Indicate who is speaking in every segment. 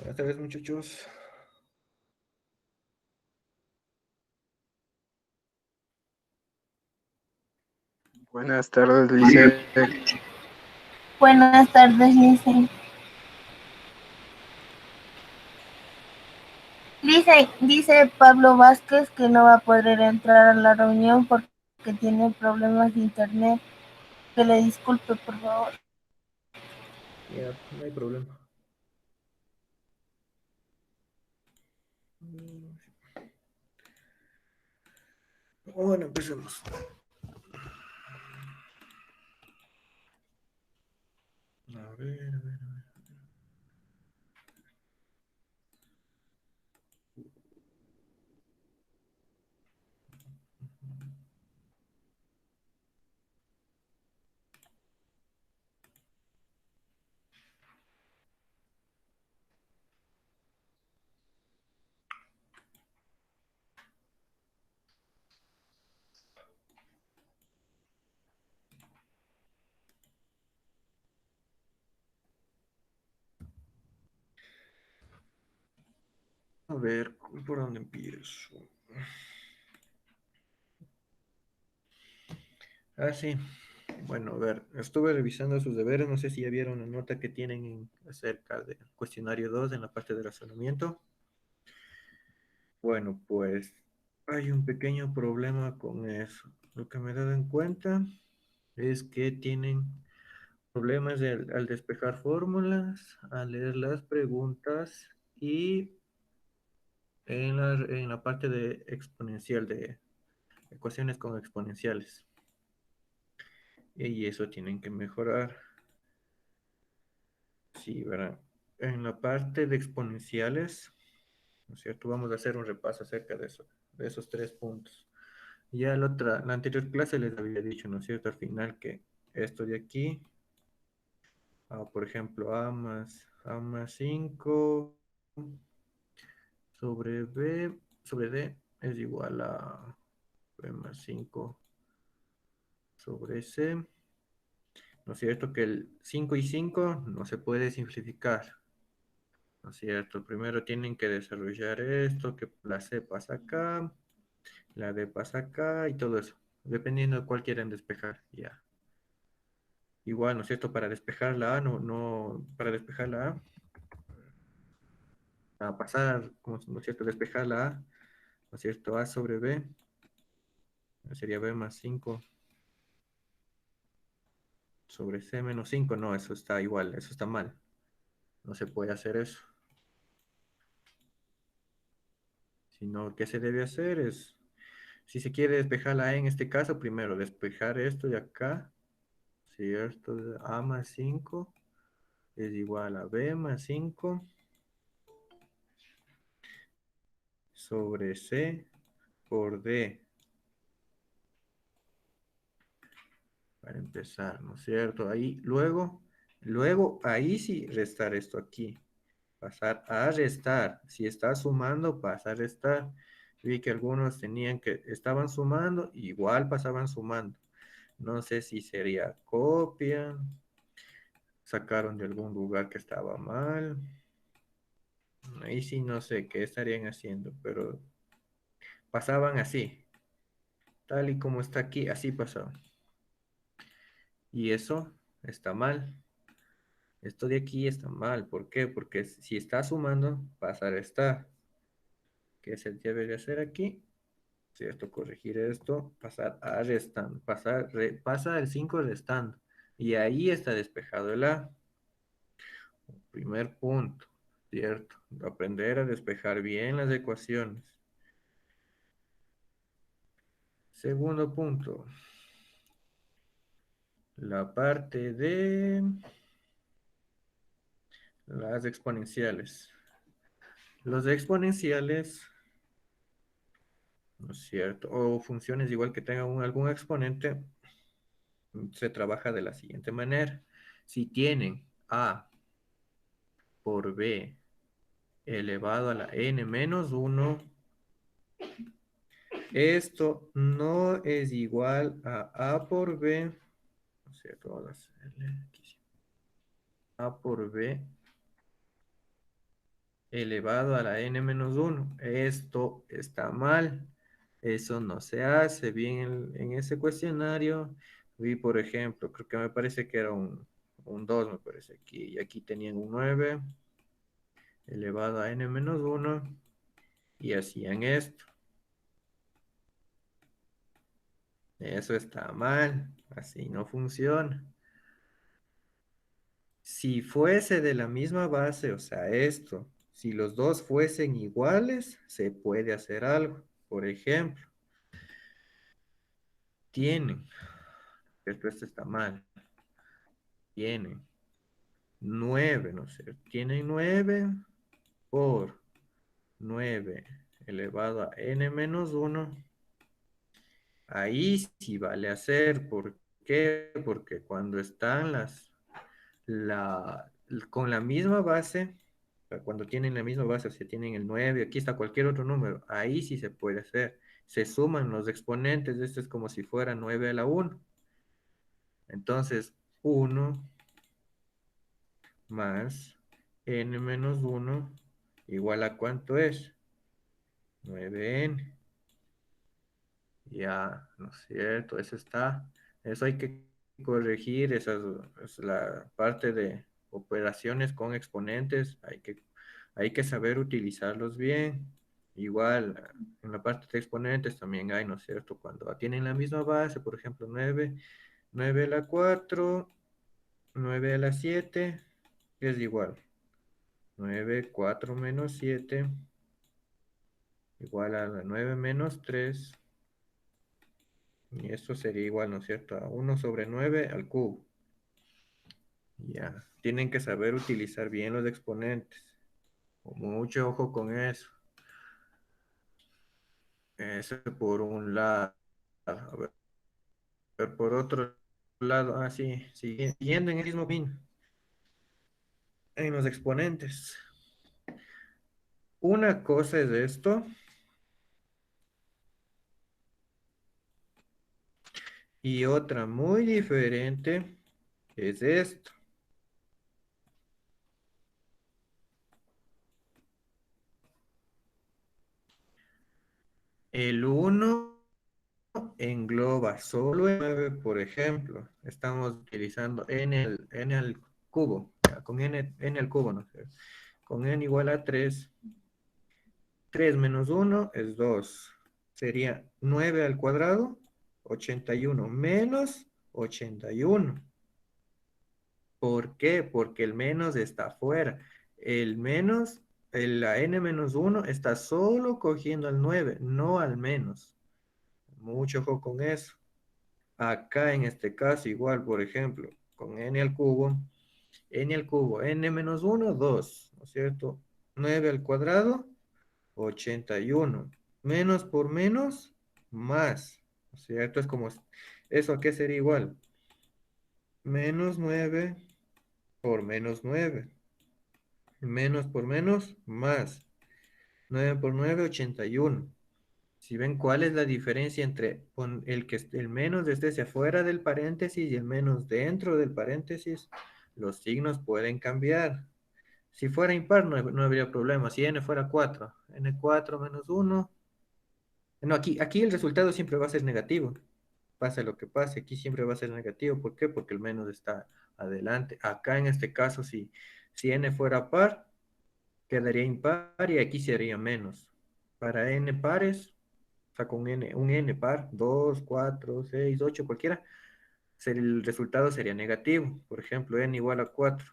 Speaker 1: Buenas tardes, muchachos.
Speaker 2: Buenas tardes, Lice.
Speaker 3: Buenas tardes, Lice. Dice Pablo Vázquez que no va a poder entrar a la reunión porque tiene problemas de internet. Que le disculpe, por favor.
Speaker 1: Ya, no hay problema. Bueno, empecemos. A ver. A ver, ¿por dónde empiezo? Sí. Bueno, a ver, estuve revisando sus deberes. No sé si ya vieron la nota que tienen acerca del cuestionario 2 en la parte de razonamiento. Bueno, pues hay un pequeño problema con eso. Lo que me he dado en cuenta es que tienen problemas al despejar fórmulas, al leer las preguntas y en la parte de exponencial, de ecuaciones con exponenciales. Y eso tienen que mejorar. Sí, ¿verdad? En la parte de exponenciales, ¿no es cierto? Vamos a hacer un repaso acerca de eso, de esos tres puntos. Ya la anterior clase les había dicho, ¿no es cierto? Al final que esto de aquí, por ejemplo, a más 5 sobre B sobre D es igual a B más 5 sobre C. ¿No es cierto? Que el 5 y 5 no se puede simplificar. ¿No es cierto? Primero tienen que desarrollar esto, que la C pasa acá, la D pasa acá y todo eso. Dependiendo de cuál quieran despejar. Ya. Igual, ¿no es cierto? Para despejar la A, para despejar la A, para pasar, ¿no es cierto? Despejar la A, ¿no es cierto? A sobre B, sería B más 5 sobre C menos 5. No, eso está igual, eso está mal. No se puede hacer eso. Sino, ¿qué se debe hacer? Si se quiere despejar la E en este caso, primero despejar esto de acá, ¿cierto? A más 5 es igual a B más 5 sobre C por D, para empezar, ¿no es cierto? Ahí, luego, ahí sí restar esto aquí. Pasar a restar. Si está sumando, pasa a restar. Vi que algunos estaban sumando, igual pasaban sumando. No sé si sería copia, sacaron de algún lugar que estaba mal. Ahí sí no sé qué estarían haciendo, pero pasaban así, tal y como está aquí, así pasaban. Y eso está mal. Esto de aquí está mal. ¿Por qué? Porque si está sumando, pasa a restar. ¿Qué se debe de hacer aquí? ¿Cierto? Corregir esto, pasar a restando, pasa el 5 restando. Y ahí está despejado el A. Primer punto, ¿cierto? Aprender a despejar bien las ecuaciones. Segundo punto, la parte de las exponenciales. Los exponenciales, ¿no es cierto? O funciones igual que tengan algún exponente, se trabaja de la siguiente manera. Si tienen A por B elevado a la n menos 1, esto no es igual a por b, o sea, a por b elevado a la n menos 1. Esto está mal. Eso no se hace bien en ese cuestionario. Vi, por ejemplo, creo que me parece que era un 2 me parece aquí. Y aquí tenían un 9 elevado a n menos 1 y hacían esto. Eso está mal. Así no funciona. Si fuese de la misma base, o sea, esto, si los dos fuesen iguales, se puede hacer algo. Por ejemplo, tienen, esto está mal, tienen 9, no sé, tienen 9 por 9 elevado a n menos 1. Ahí sí vale hacer. ¿Por qué? Porque cuando están la, con la misma base, o sea, cuando tienen la misma base, o sea, tienen el 9, aquí está cualquier otro número, ahí sí se puede hacer. Se suman los exponentes, esto es como si fuera 9 a la 1. Entonces, 1 más n menos 1 igual a ¿cuánto es? 9n. Ya, ¿no es cierto? Eso está. Eso hay que corregir. Esa es la parte de operaciones con exponentes. Hay que saber utilizarlos bien. Igual, en la parte de exponentes también hay, ¿no es cierto? Cuando tienen la misma base, por ejemplo, 9 a la 4, 9 a la 7, es igual. 9 4 menos 7, igual a la 9 menos 3. Y esto sería igual, ¿no es cierto? A 1 sobre 9 al cubo. Ya, tienen que saber utilizar bien los exponentes. Con mucho ojo con eso. Eso por un lado. A ver, por otro lado, sí, siguiendo en el mismo pin, en los exponentes. Una cosa es esto y otra muy diferente es esto. El uno engloba solo el 9, por ejemplo. Estamos utilizando n al cubo, ya, con n al cubo, ¿no? Con n igual a 3. 3 menos 1 es 2. Sería 9 al cuadrado, 81 menos 81. ¿Por qué? Porque el menos está afuera. El menos, la n menos 1 está solo cogiendo al 9, no al menos. Mucho ojo con eso. Acá en este caso, igual, por ejemplo, con n al cubo, n menos 1, 2, ¿no es cierto? 9 al cuadrado, 81. Menos por menos, más, ¿no es cierto? Es como, ¿eso a qué sería igual? Menos 9 por menos 9. Menos por menos, más. 9 por 9, 81. Si ven cuál es la diferencia entre el menos esté hacia afuera del paréntesis y el menos dentro del paréntesis, los signos pueden cambiar. Si fuera impar no habría problema. Si n fuera 4, n4 menos 1. No, aquí el resultado siempre va a ser negativo. Pase lo que pase, aquí siempre va a ser negativo. ¿Por qué? Porque el menos está adelante. Acá en este caso, si n fuera par, quedaría impar y aquí sería menos. Para n pares, o sea, con n, un n par, 2 4 6 8 cualquiera, el resultado sería negativo. Por ejemplo, n igual a 4,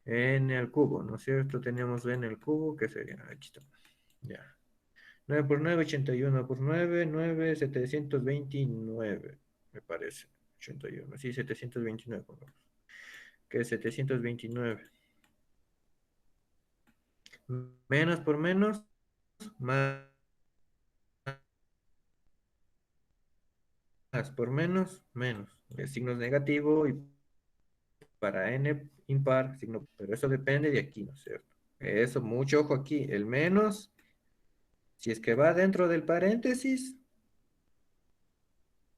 Speaker 1: n al cubo, ¿no es cierto? Tenemos n al cubo, que sería, aquí está, ya. 9 por 9, 81 por 9, 9, 729, me parece. 81, sí, 729, pongamos. Que es 729. Menos por menos, más por menos, menos. El signo es negativo y para n impar, signo, pero eso depende de aquí, ¿no es cierto? Eso, mucho ojo aquí. El menos, si es que va dentro del paréntesis,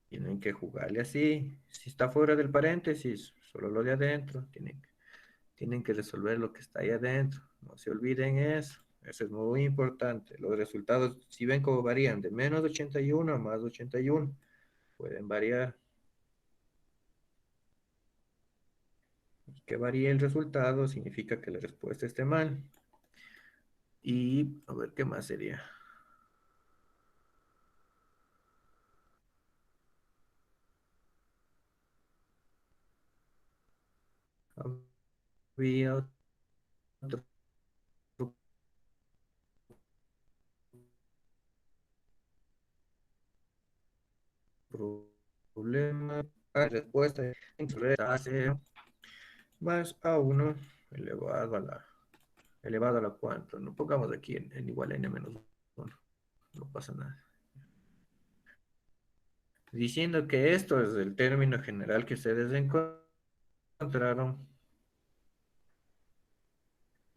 Speaker 1: tienen que jugarle así. Si está fuera del paréntesis, solo lo de adentro. Tienen que resolver lo que está ahí adentro. No se olviden eso es muy importante. Los resultados, si ven cómo varían de menos 81 a más 81, pueden variar. Que varíe el resultado significa que la respuesta esté mal. Y a ver qué más sería. Había otro problema. La respuesta hace más a 1 elevado a la cuánto. No pongamos aquí en igual a n menos 1. No pasa nada. Diciendo que esto es el término general que ustedes encontraron,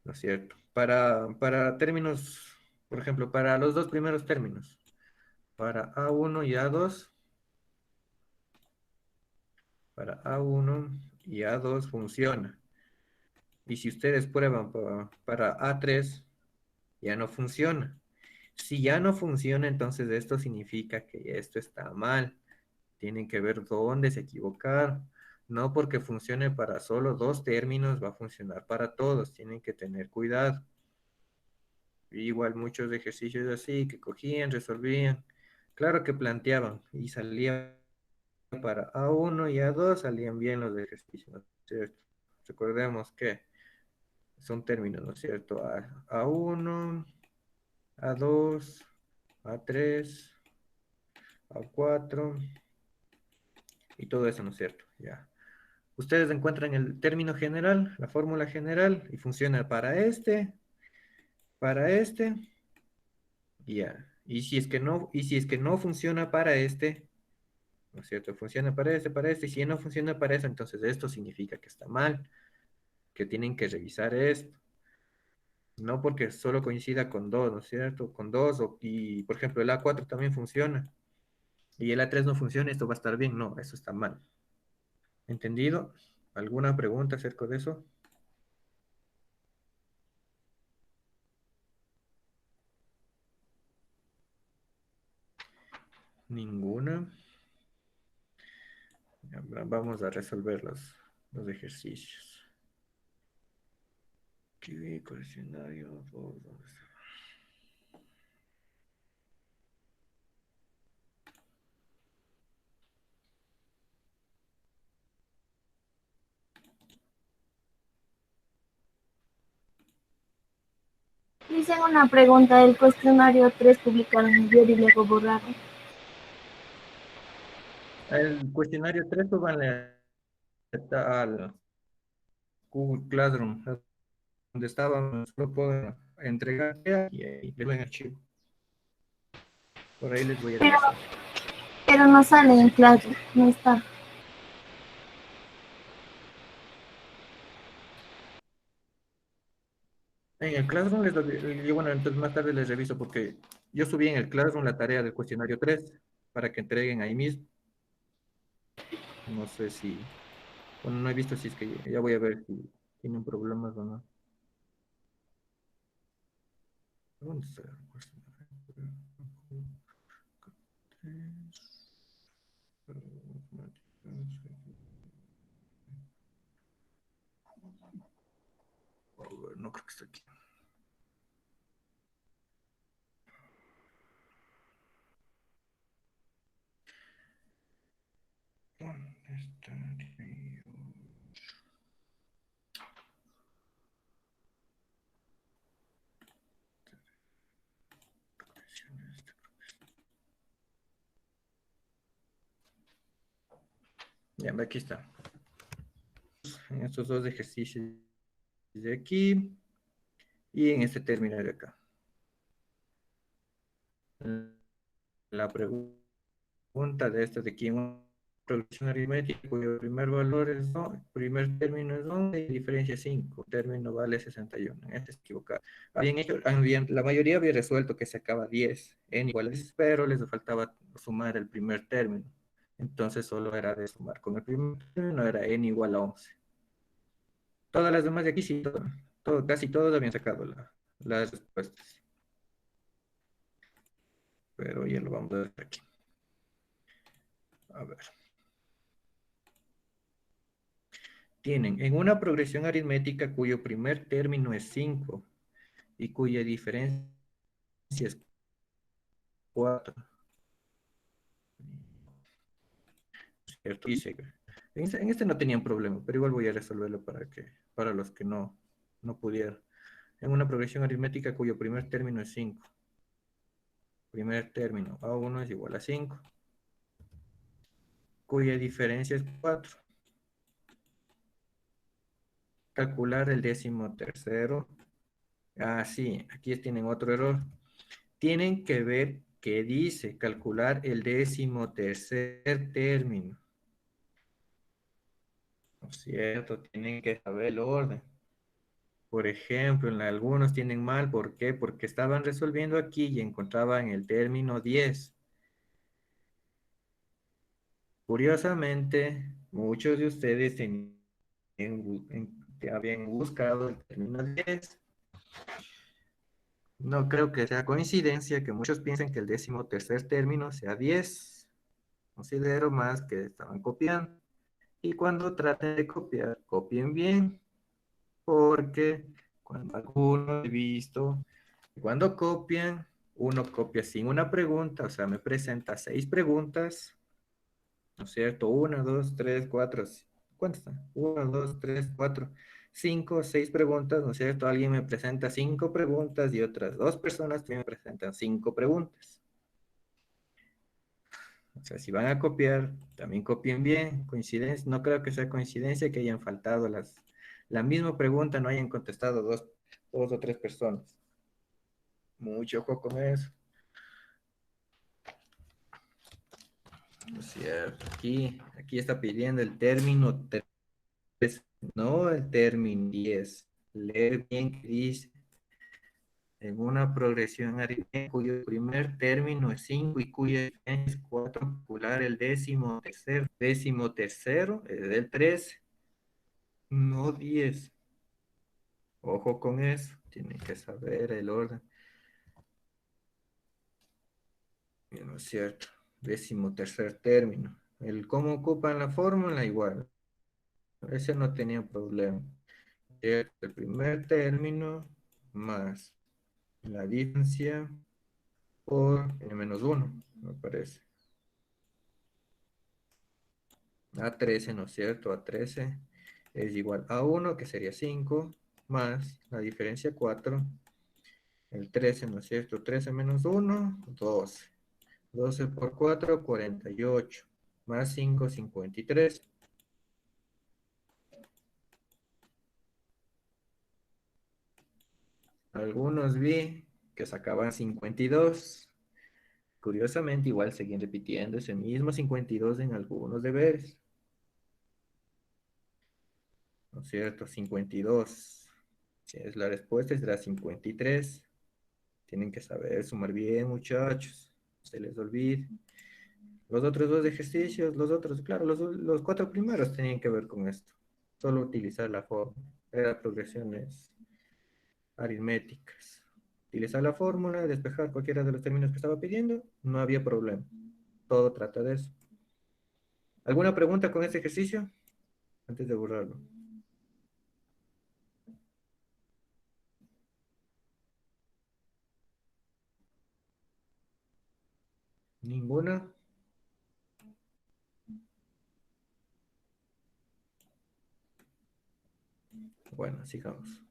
Speaker 1: ¿no es cierto? Para términos, por ejemplo, para los dos primeros términos, para A1 y A2, para A1 y A2 funciona. Y si ustedes prueban para A3, ya no funciona. Si ya no funciona, entonces esto significa que esto está mal. Tienen que ver dónde se equivocaron. No porque funcione para solo dos términos, va a funcionar para todos. Tienen que tener cuidado. Igual muchos ejercicios así que cogían, resolvían. Claro que planteaban y salía para A1 y A2, salían bien los ejercicios, ¿no es cierto? Recordemos que son términos, ¿no es cierto? A1, A2, A3, A4 y todo eso, ¿no es cierto? Ya. Ustedes encuentran el término general, la fórmula general, y funciona para este, y ya. Y si es que no funciona para este, ¿no es cierto? Funciona para este, y si no funciona para eso, entonces esto significa que está mal, que tienen que revisar esto. No porque solo coincida con dos, ¿no es cierto? Con dos, y por ejemplo el A4 también funciona, y el A3 no funciona, esto va a estar bien. No, eso está mal. ¿Entendido? ¿Alguna pregunta acerca de eso? Ninguna. Vamos a resolver los ejercicios. Aquí, cuestionario.
Speaker 3: Dicen una pregunta del cuestionario 3 publicaron ayer y luego borraron.
Speaker 1: El cuestionario 3 van al Google Classroom, donde estábamos, lo pueden entregar y ahí le ven archivo. Por ahí les voy a
Speaker 3: Pero,
Speaker 1: dejar.
Speaker 3: pero no sale en clase, no está.
Speaker 1: En el Classroom yo, bueno, entonces más tarde les reviso porque yo subí en el Classroom la tarea del cuestionario 3 para que entreguen ahí mismo. No sé si, bueno, no he visto si es que ya voy a ver si tienen problemas o no. ¿Dónde está el cuestionario? A ver, no creo que esté aquí. ¿Dónde está? Ya, aquí está. En estos dos ejercicios de aquí y en este término de acá. La pregunta de esta de aquí en una progresión aritmética cuyo primer valor es 2, el primer término es 11 y diferencia 5, el término vale 61. En este es equivocado. Habían hecho, la mayoría había resuelto que se acaba 10 en igual a 10, pero les faltaba sumar el primer término. Entonces solo era de sumar con el primer término, era n igual a 11. Todas las demás de aquí sí. Casi todos habían sacado las respuestas. Pero ya lo vamos a ver aquí. A ver. Tienen en una progresión aritmética cuyo primer término es 5 y cuya diferencia es 4. ¿Cierto? Dice, en este no tenían problema, pero igual voy a resolverlo para los que no pudieron. En una progresión aritmética cuyo primer término es 5. Primer término, A1 es igual a 5, cuya diferencia es 4. Calcular el décimo tercero. Ah, sí, aquí tienen otro error. Tienen que ver qué dice calcular el décimo tercer término. ¿No es cierto? Tienen que saber el orden. Por ejemplo, en algunos tienen mal. ¿Por qué? Porque estaban resolviendo aquí y encontraban el término 10. Curiosamente, muchos de ustedes habían buscado el término 10. No creo que sea coincidencia que muchos piensen que el décimo tercer término sea 10. Considero más que estaban copiando. Y cuando traten de copiar, copien bien, porque cuando algunos he visto, cuando copian, uno copia sin una pregunta, o sea, me presenta 6 preguntas, ¿no es cierto? 1, 2, 3, 4, ¿cuántas están? 1, 2, 3, 4, 5, 6 preguntas, ¿no es cierto? Alguien me presenta 5 preguntas y otras 2 personas también me presentan 5 preguntas. O sea, si van a copiar, también copien bien. Coincidencia, no creo que sea coincidencia que hayan faltado la misma pregunta, no hayan contestado dos o tres personas. Mucho ojo con eso. Es cierto. Aquí está pidiendo el término 3, no el término 10. Leer bien qué dice. En una progresión aritmética cuyo primer término es 5 y cuya diferencia es 4, calcular el décimo tercero. Décimo tercero es del 13, no 10. Ojo con eso, tienen que saber el orden. No es cierto. Décimo tercer término. El cómo ocupan la fórmula, igual. Ese no tenía problema. El primer término más la diferencia por n-1, me parece. A13, ¿no es cierto? A13 es igual a 1, que sería 5, más la diferencia 4. El 13, ¿no es cierto? 13 menos 1, 12. 12 por 4, 48. Más 5, 53. Algunos vi que sacaban 52. Curiosamente, igual seguían repitiendo ese mismo 52 en algunos deberes. ¿No es cierto? 52. Si es la respuesta, será 53. Tienen que saber sumar bien, muchachos. No se les olvide. Los otros dos ejercicios, claro, los 4 primeros tenían que ver con esto. Solo utilizar la fórmula. Eran progresiones aritméticas. Utilizar la fórmula, despejar cualquiera de los términos que estaba pidiendo, no había problema. Todo trata de eso. ¿Alguna pregunta con este ejercicio? Antes de borrarlo. ¿Ninguna? Bueno, sigamos.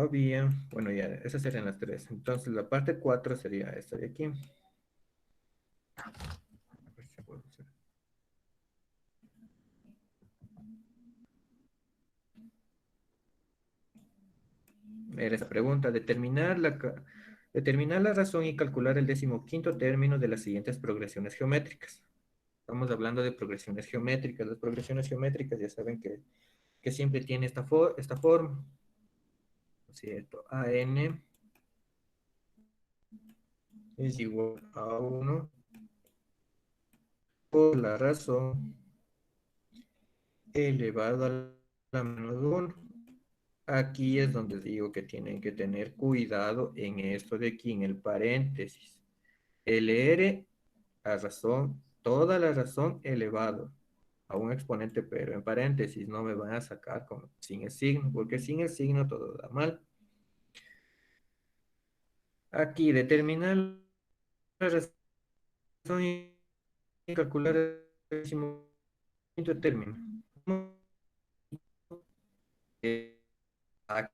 Speaker 1: Bien. Bueno, ya, esas serían las 3. Entonces, la parte 4 sería esta de aquí. A ver si puedo hacer. Era esa pregunta, determinar la razón y calcular el 15º término de las siguientes progresiones geométricas. Estamos hablando de progresiones geométricas. Las progresiones geométricas ya saben que siempre tiene esta forma. ¿No es cierto? AN es igual a 1 por la razón elevado a la menos 1. Aquí es donde digo que tienen que tener cuidado en esto de aquí, en el paréntesis. LR a razón, toda la razón elevado a un exponente, pero en paréntesis no me van a sacar sin el signo, porque sin el signo todo da mal. Aquí determinar la razón y calcular el décimo quinto término. Aquí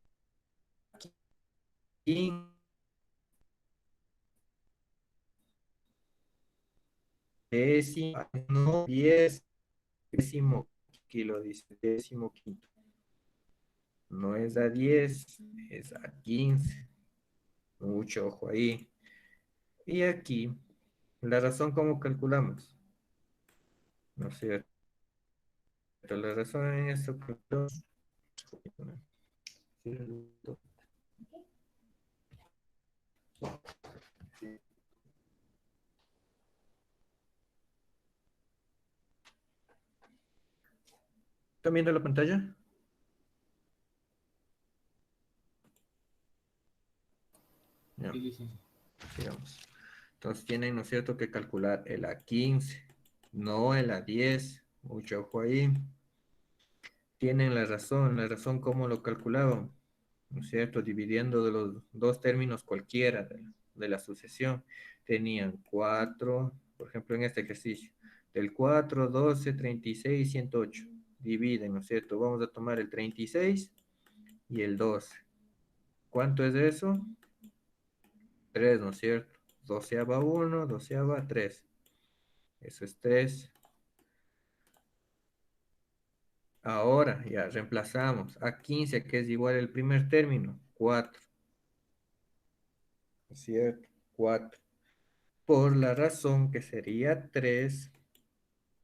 Speaker 1: décimo, no 10, décimo, aquí lo dice, décimo quinto. No es a 10, es a 15. Mucho ojo ahí. Y aquí, la razón, ¿cómo calculamos? ¿No es cierto? La razón en esto, ¿están viendo la pantalla? No, sigamos. Entonces tienen, ¿no es cierto?, que calcular el A15, no el A10. Mucho ojo ahí. Tienen la razón cómo lo calculaban, ¿no es cierto? Dividiendo de los dos términos cualquiera de la sucesión. Tenían 4, por ejemplo, en este ejercicio, del 4, 12, 36, 108. Dividen, ¿no es cierto? Vamos a tomar el 36 y el 12. ¿Cuánto es eso? 3, ¿no es cierto? 12 va 1, 12 va 3. Eso es 3. Ahora ya reemplazamos a 15, que es igual al primer término, 4. ¿No es cierto? 4. Por la razón que sería 3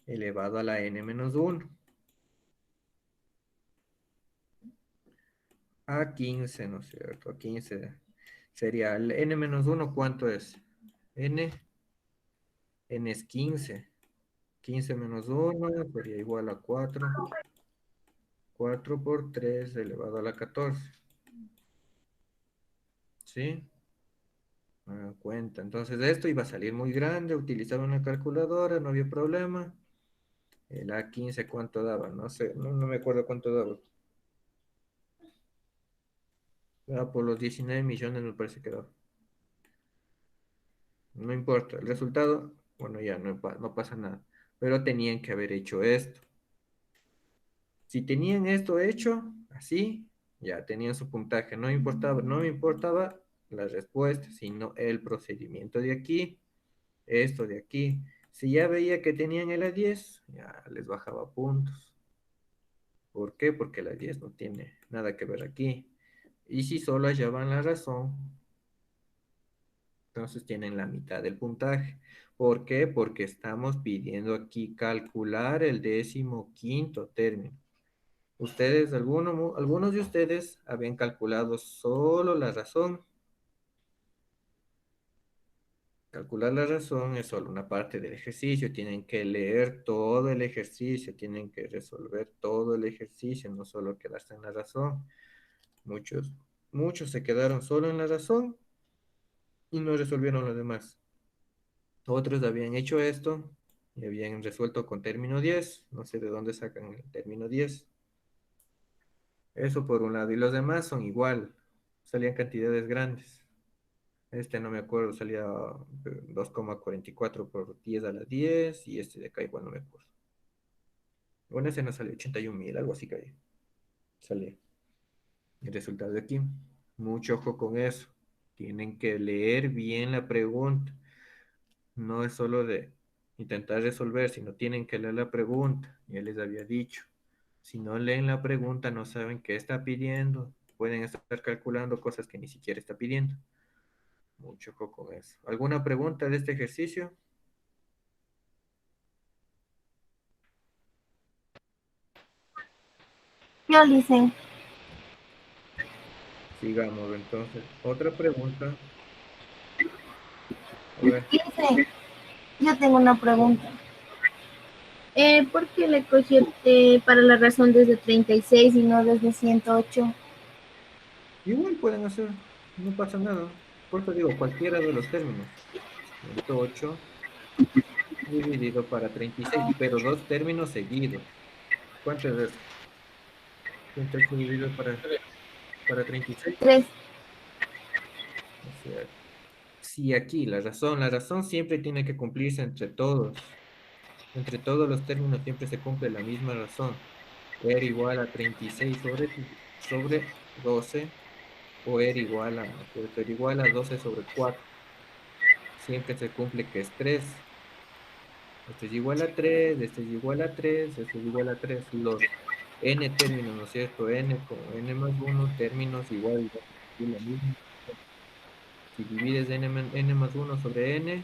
Speaker 1: elevado a la n menos 1. A 15, ¿no es cierto? A 15 sería el n menos 1, ¿cuánto es? N es 15. 15 menos 1 sería igual a 4. 4 por 3 elevado a la 14. ¿Sí? Me dan cuenta. Entonces esto iba a salir muy grande. Utilizaba una calculadora, no había problema. El A15, ¿cuánto daba? No sé, no me acuerdo cuánto daba. Por los 19 millones me parece que daba. No importa, el resultado, bueno, ya no pasa nada. Pero tenían que haber hecho esto. Si tenían esto hecho, así, ya tenían su puntaje. No me importaba la respuesta, sino el procedimiento de aquí, esto de aquí. Si ya veía que tenían el A10, ya les bajaba puntos. ¿Por qué? Porque el A10 no tiene nada que ver aquí. Y si solo hallaban la razón, entonces tienen la mitad del puntaje. ¿Por qué? Porque estamos pidiendo aquí calcular el 15º término. Algunos de ustedes habían calculado solo la razón. Calcular la razón es solo una parte del ejercicio. Tienen que leer todo el ejercicio, tienen que resolver todo el ejercicio, no solo quedarse en la razón. Muchos se quedaron solo en la razón y no resolvieron lo demás. Otros habían hecho esto y habían resuelto con término 10. No sé de dónde sacan el término 10. Eso por un lado. Y los demás son igual. Salían cantidades grandes. Este no me acuerdo, salía 2,44 por 10 a la 10. Y este de acá igual no me acuerdo. Bueno, ese no salió 81.000, algo así que salía. El resultado de aquí. Mucho ojo con eso. Tienen que leer bien la pregunta. No es solo de intentar resolver, sino tienen que leer la pregunta. Ya les había dicho. Si no leen la pregunta, no saben qué está pidiendo. Pueden estar calculando cosas que ni siquiera está pidiendo. Mucho ojo con eso. ¿Alguna pregunta de este ejercicio?
Speaker 3: Yo le hice.
Speaker 1: Sigamos entonces. Otra pregunta. A ver.
Speaker 3: Dice, yo tengo una pregunta. ¿Por qué le cogió para la razón desde 36 y no desde 108?
Speaker 1: Igual pueden hacer, no pasa nada. Por eso digo, cualquiera de los términos. 108 dividido para 36, pero dos términos seguidos. ¿Cuánto es esto? 108 dividido para 36.
Speaker 3: 3.
Speaker 1: O sea, si aquí la razón siempre tiene que cumplirse entre todos. Entre todos los términos siempre se cumple la misma razón. R igual a 36 sobre 12 o R igual a, ¿no es cierto? R igual a 12 sobre 4. Siempre se cumple que es 3. Este es igual a 3, este es igual a 3, este es igual a 3. Los n términos, ¿no es cierto? N como n más 1 términos igual van a cumplir la misma. Si divides n más 1 sobre n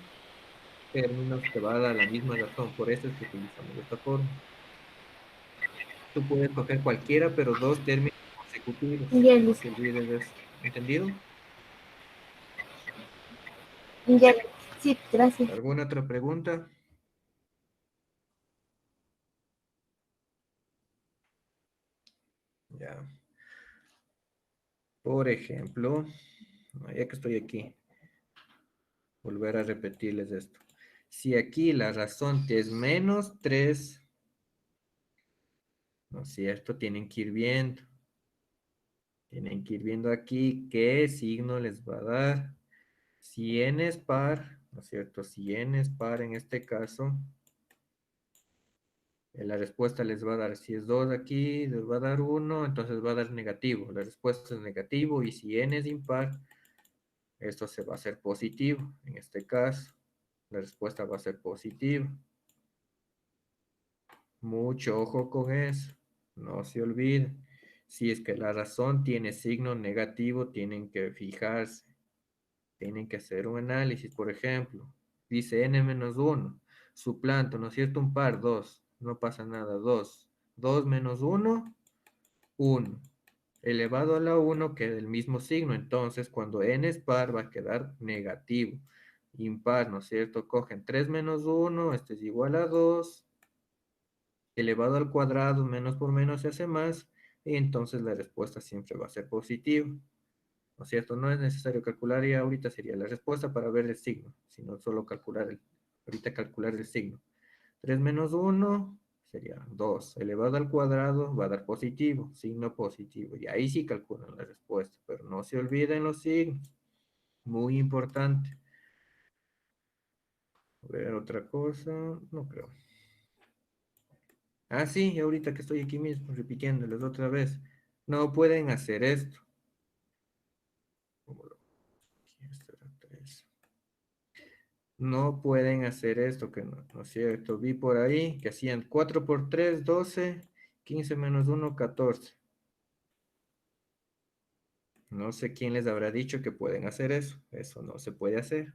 Speaker 1: términos, te va a dar la misma razón. Por eso es que utilizamos esta forma. Tú puedes coger cualquiera, pero dos términos consecutivos.
Speaker 3: Ya
Speaker 1: No
Speaker 3: listo.
Speaker 1: te olvides de eso. ¿Entendido?
Speaker 3: Ya, sí, gracias.
Speaker 1: ¿Alguna otra pregunta? Ya. Por ejemplo, ya que estoy aquí, volver a repetirles esto. Si aquí la razón es menos 3, ¿no es cierto? Tienen que ir viendo. Tienen que ir viendo aquí qué signo les va a dar. Si n es par, ¿no es cierto? Si n es par en este caso, la respuesta les va a dar, si es 2 aquí, les va a dar 1, entonces va a dar negativo. La respuesta es negativo y si n es impar, esto se va a hacer positivo. En este caso, la respuesta va a ser positiva. Mucho ojo con eso. No se olviden. Si es que la razón tiene signo negativo, tienen que fijarse. Tienen que hacer un análisis. Por ejemplo, dice n menos 1. Suplanto, ¿no es cierto? Un par, 2. No pasa nada, 2. 2 menos 1, 1. Elevado a la 1 queda el mismo signo. Entonces, cuando n es par, va a quedar negativo. Impar, ¿no es cierto? Cogen 3 menos 1, este es igual a 2. Elevado al cuadrado, menos por menos se hace más, y entonces la respuesta siempre va a ser positiva. ¿No es cierto? No es necesario calcular y ahorita sería la respuesta para ver el signo, sino solo ahorita calcular el signo. 3 menos 1 sería 2. Elevado al cuadrado va a dar positivo, signo positivo. Y ahí sí calculan la respuesta, pero no se olviden los signos. Muy importante. A ver, otra cosa, no creo. Ah, sí, ahorita que estoy aquí mismo, repitiéndoles otra vez. No pueden hacer esto. Aquí está la 3. No pueden hacer esto, que no, no es cierto. Vi por ahí que hacían 4 por 3, 12, 15 menos 1, 14. No sé quién les habrá dicho que pueden hacer eso. Eso no se puede hacer.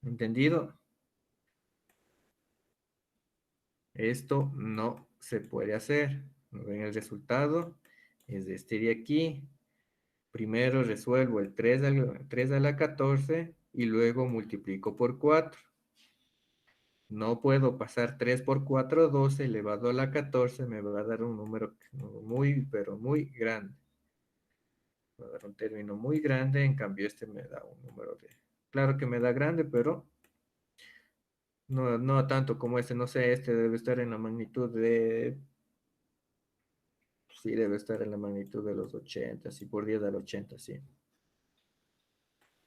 Speaker 1: ¿Entendido? Esto no se puede hacer. ¿No ven el resultado? Es de este de aquí. Primero resuelvo el 3 a la 14 y luego multiplico por 4. No puedo pasar 3 por 4, 12 elevado a la 14 me va a dar un número muy, pero muy grande. Me va a dar un término muy grande, en cambio este me da un número de... Claro que me da grande, pero no, no tanto como este, no sé, este debe estar en la magnitud de... Sí, debe estar en la magnitud de los 80, sí, por 10 al 80, sí.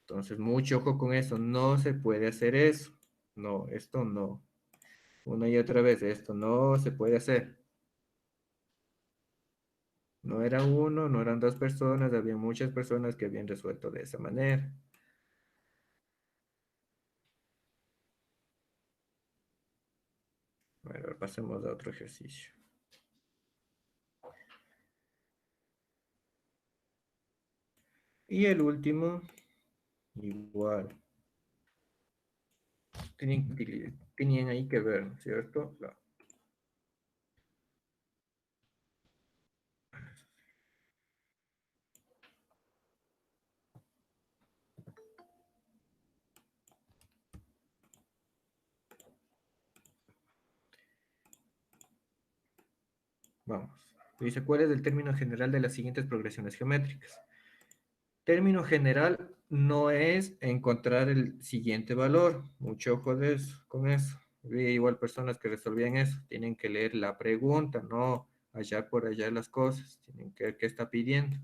Speaker 1: Entonces, mucho ojo con eso, no se puede hacer eso. No, esto no. Una y otra vez, esto no se puede hacer. No era uno, no eran dos personas, había muchas personas que habían resuelto de esa manera. Bueno, pasemos a otro ejercicio. Y el último, igual. Tenían ahí que ver, ¿no es cierto? No. Vamos. Dice, ¿cuál es el término general de las siguientes progresiones geométricas? Término general no es encontrar el siguiente valor. Mucho ojo de eso, con eso. Vi igual personas que resolvían eso. Tienen que leer la pregunta, no hallar por allá las cosas. Tienen que ver qué está pidiendo.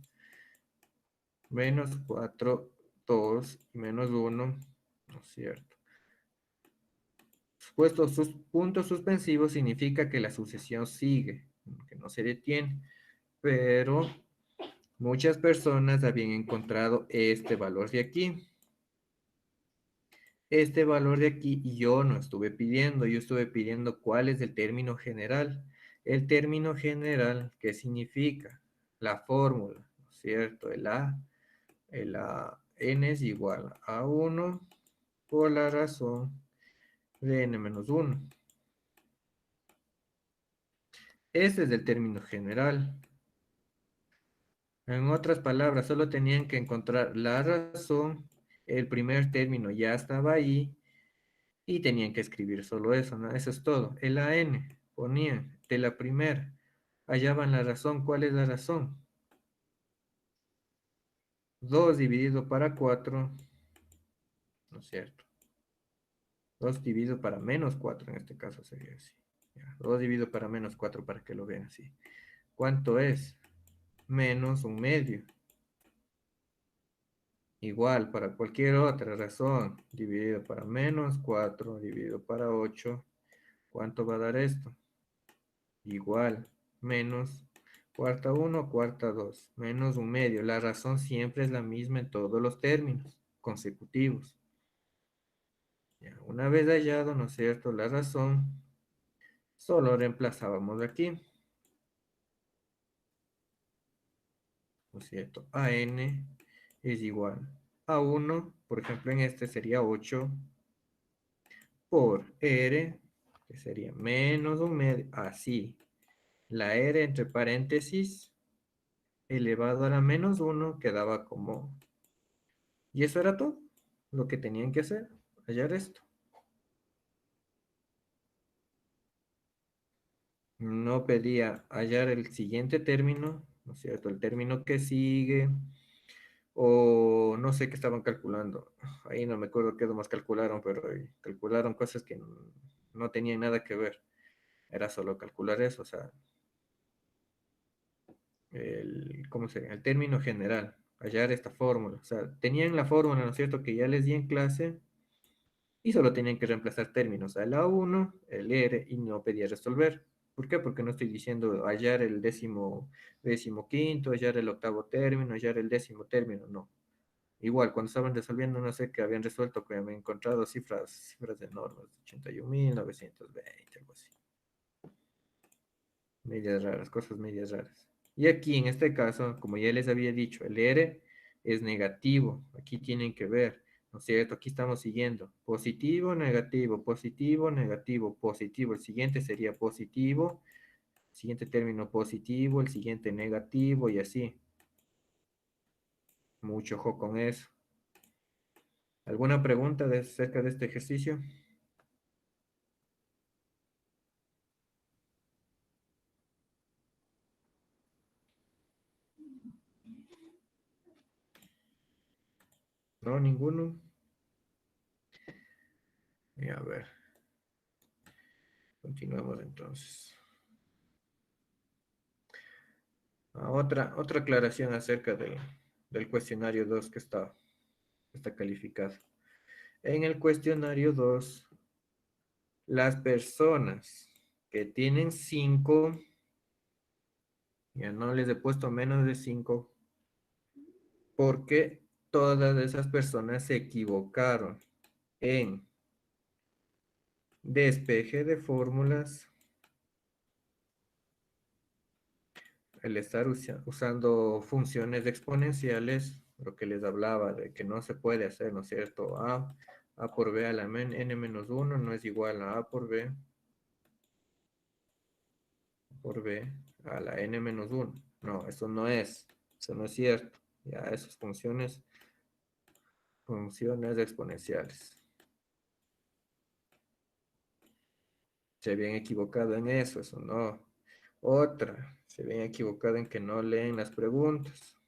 Speaker 1: Menos 4, 2 y menos 1. No es cierto. Puesto sus puntos suspensivos significa que la sucesión sigue, que no se detiene. Pero muchas personas habían encontrado este valor de aquí. Este valor de aquí yo no estuve pidiendo, yo estuve pidiendo cuál es el término general. El término general, ¿qué significa? La fórmula, ¿no es cierto? El n es igual a 1 por la razón de n menos 1. Este es el término general. En otras palabras, solo tenían que encontrar la razón, el primer término ya estaba ahí, y tenían que escribir solo eso, ¿no? Eso es todo. El AN ponían de la primera, hallaban la razón. ¿Cuál es la razón? 2 dividido para 4, ¿no es cierto? 2 dividido para menos 4 en este caso sería así. Ya, 2 dividido para menos 4 para que lo vean así. ¿Cuánto es? Menos un medio. Igual para cualquier otra razón, dividido para menos 4, dividido para 8, ¿cuánto va a dar esto? Igual, menos cuarta 1, cuarta 2, menos un medio. La razón siempre es la misma en todos los términos consecutivos. Ya, una vez hallado, ¿no es cierto?, la razón, solo reemplazábamos aquí, ¿no es cierto? A n es igual a 1, por ejemplo, en este sería 8, por r, que sería menos un medio, así. La r entre paréntesis elevado a la menos 1 quedaba como. Y eso era todo lo que tenían que hacer, hallar esto. No pedía hallar el siguiente término, ¿no es cierto? El término que sigue, o no sé qué estaban calculando. Ahí no me acuerdo qué más calcularon, pero calcularon cosas que no tenían nada que ver. Era solo calcular eso, o sea, ¿cómo se llama? El término general, hallar esta fórmula. O sea, tenían la fórmula, ¿no es cierto?, que ya les di en clase, y solo tenían que reemplazar términos al A1, el R, y no pedía resolver. ¿Por qué? Porque no estoy diciendo hallar el décimo quinto, hallar el octavo término, hallar el décimo término, no. Igual, cuando estaban resolviendo, no sé qué habían resuelto, que habían encontrado cifras enormes, 81.920, algo así. Medias raras, cosas medias raras. Y aquí, en este caso, como ya les había dicho, el R es negativo. Aquí tienen que ver, ¿no es cierto? Aquí estamos siguiendo. Positivo, negativo, positivo, negativo, positivo. El siguiente sería positivo. El siguiente término positivo, el siguiente negativo y así. Mucho ojo con eso. ¿Alguna pregunta acerca de este ejercicio? No, ninguno. Y a ver, continuamos entonces. Otra aclaración acerca del cuestionario 2 que está calificado. En el cuestionario 2, las personas que tienen 5, ya no les he puesto menos de 5, porque todas esas personas se equivocaron en despeje de fórmulas, el estar usando funciones exponenciales, lo que les hablaba de que no se puede hacer, ¿no es cierto? A por b a la n-1 no es igual a por b por b a la n-1. No, eso no es cierto. Ya, esas funciones exponenciales. Se habían equivocado en eso no. Otra. Se ven equivocados en que no leen las preguntas.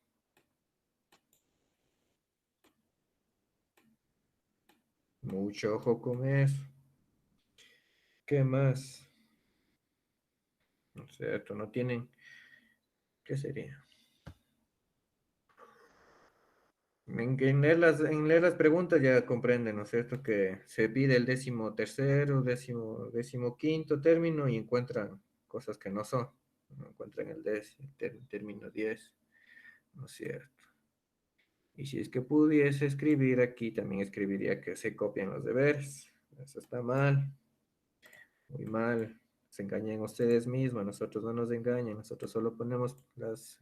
Speaker 1: Mucho ojo con eso. ¿Qué más? No es cierto, no tienen... ¿Qué sería? En leer las preguntas ya comprenden, ¿no es cierto? Que se pide el 13º, décimo quinto término y encuentran cosas que no son. No encuentran el término 10, ¿no es cierto? Y si es que pudiese escribir aquí, también escribiría que se copian los deberes. Eso está mal, muy mal. Se engañan ustedes mismos, nosotros no nos engañan, nosotros solo ponemos las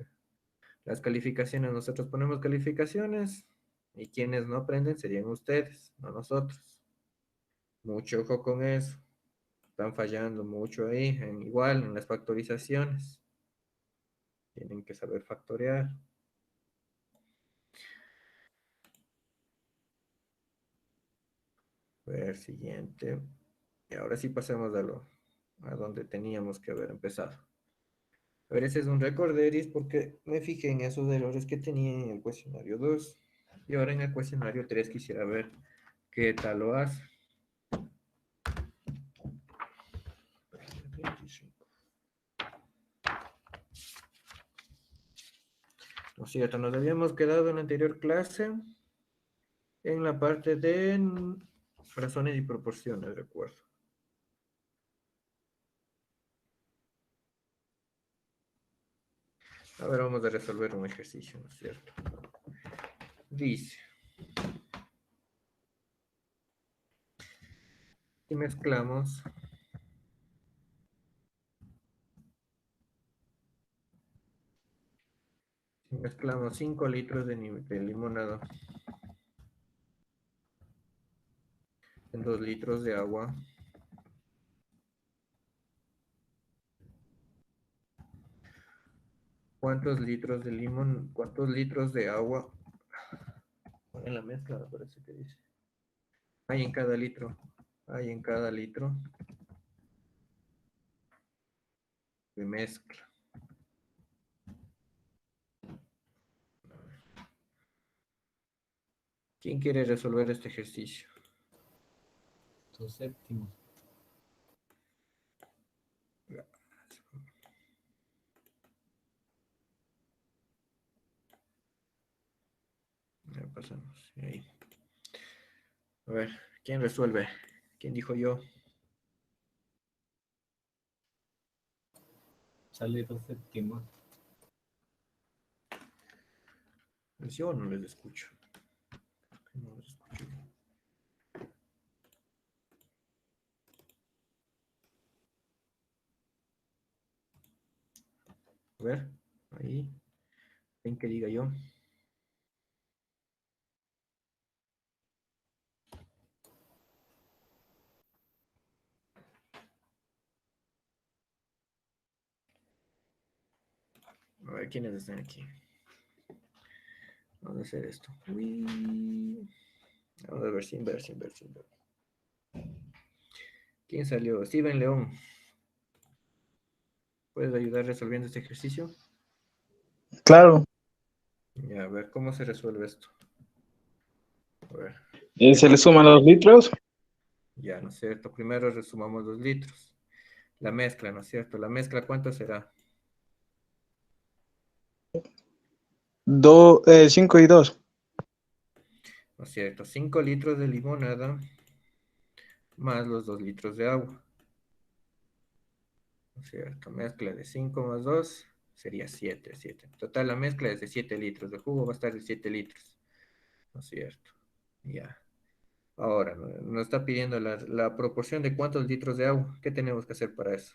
Speaker 1: calificaciones, nosotros ponemos calificaciones y quienes no aprenden serían ustedes, no nosotros. Mucho ojo con eso. Están fallando mucho ahí, igual en las factorizaciones. Tienen que saber factorear. A ver, siguiente. Y ahora sí pasemos a donde teníamos que haber empezado. A ver, ese es un récord de Eris porque me fijé en esos errores que tenía en el cuestionario 2. Y ahora en el cuestionario 3 quisiera ver qué tal lo hace. 25. ¿No es cierto? Nos habíamos quedado en la anterior clase en la parte de razones y proporciones, recuerdo. A ver, vamos a resolver un ejercicio, ¿no es cierto? Dice, si mezclamos Si mezclamos 5 litros de limonada en 2 litros de agua, ¿cuántos litros de agua? En la mezcla, me parece que dice. Hay en cada litro. Hay en cada litro de mezcla. ¿Quién quiere resolver este ejercicio?
Speaker 4: Tu séptimo.
Speaker 1: Ya pasamos. Ahí. A ver, ¿quién resuelve? ¿Quién dijo yo?
Speaker 4: Salido séptimo.
Speaker 1: Yo no les escucho. No les escucho. A ver, ahí. ¿Quién que diga yo? A ver, ¿quiénes están aquí? Vamos a hacer esto. Uy. Vamos a ver, sin ver. ¿Quién salió? Steven León. ¿Puedes ayudar resolviendo este ejercicio?
Speaker 2: Claro.
Speaker 1: Ya, a ver, ¿cómo se resuelve esto? A ver.
Speaker 2: Se le suman los litros.
Speaker 1: Ya, ¿no es cierto? Primero resumamos los litros. La mezcla, ¿no es cierto? La mezcla, ¿cuánto será?
Speaker 2: 5 y 2.
Speaker 1: ¿No es cierto? 5 litros de limonada más los 2 litros de agua. ¿No es cierto? Mezcla de 5 más 2 sería 7. Total, la mezcla es de 7 litros. El jugo va a estar de 7 litros. ¿No es cierto? Ya. Ahora, nos está pidiendo la proporción de cuántos litros de agua. ¿Qué tenemos que hacer para eso?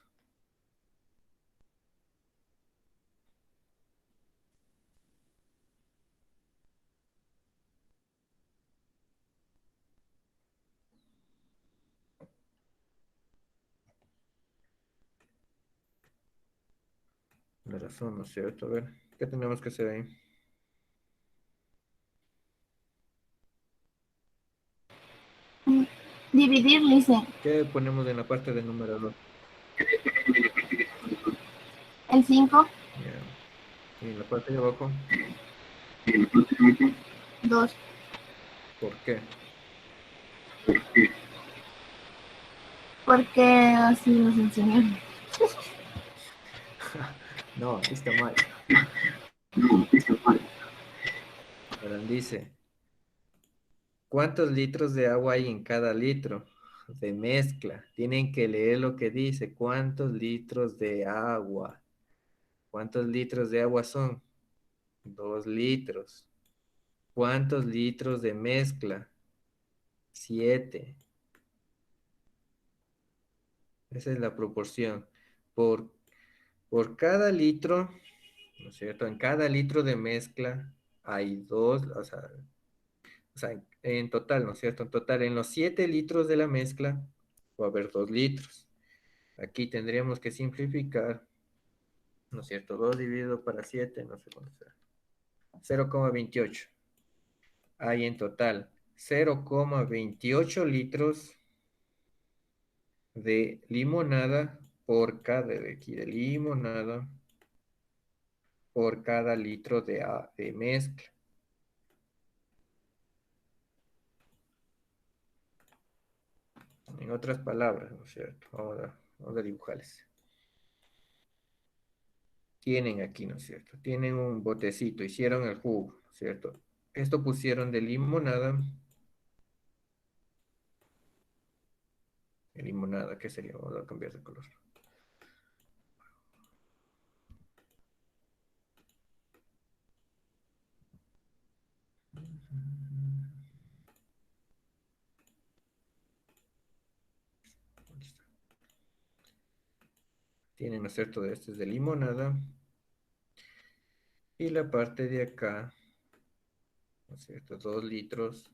Speaker 1: La razón, ¿no es cierto? A ver, ¿qué tenemos que hacer ahí?
Speaker 3: Dividir, dice.
Speaker 1: ¿Qué ponemos en la parte del numerador?
Speaker 3: El 5.
Speaker 1: Y en la parte de abajo,
Speaker 3: 2.
Speaker 1: ¿por qué?
Speaker 3: Porque así nos enseñaron.
Speaker 1: No, está mal. Ahora dice, ¿cuántos litros de agua hay en cada litro de mezcla? Tienen que leer lo que dice. ¿Cuántos litros de agua? ¿Cuántos litros de agua son? 2 litros. ¿Cuántos litros de mezcla? 7. Esa es la proporción. Por, por cada litro, ¿no es cierto? En cada litro de mezcla hay dos, o sea, en total, ¿no es cierto? En total, en los 7 litros de la mezcla va a haber 2 litros. Aquí tendríamos que simplificar, ¿no es cierto? 2 dividido para 7, no sé cuánto será. 0,28. Hay en total 0,28 litros de limonada por cada, de aquí, de limonada por cada litro de mezcla. En otras palabras, ¿no es cierto? Vamos a dibujarles. Tienen aquí, ¿no es cierto? Tienen un botecito, hicieron el jugo, ¿no es cierto? Esto pusieron de limonada. De limonada, ¿qué sería? Vamos a cambiar de color. ¿Dónde está? Tienen, ¿no es cierto? Este es de limonada. Y la parte de acá, ¿no es cierto? 2 litros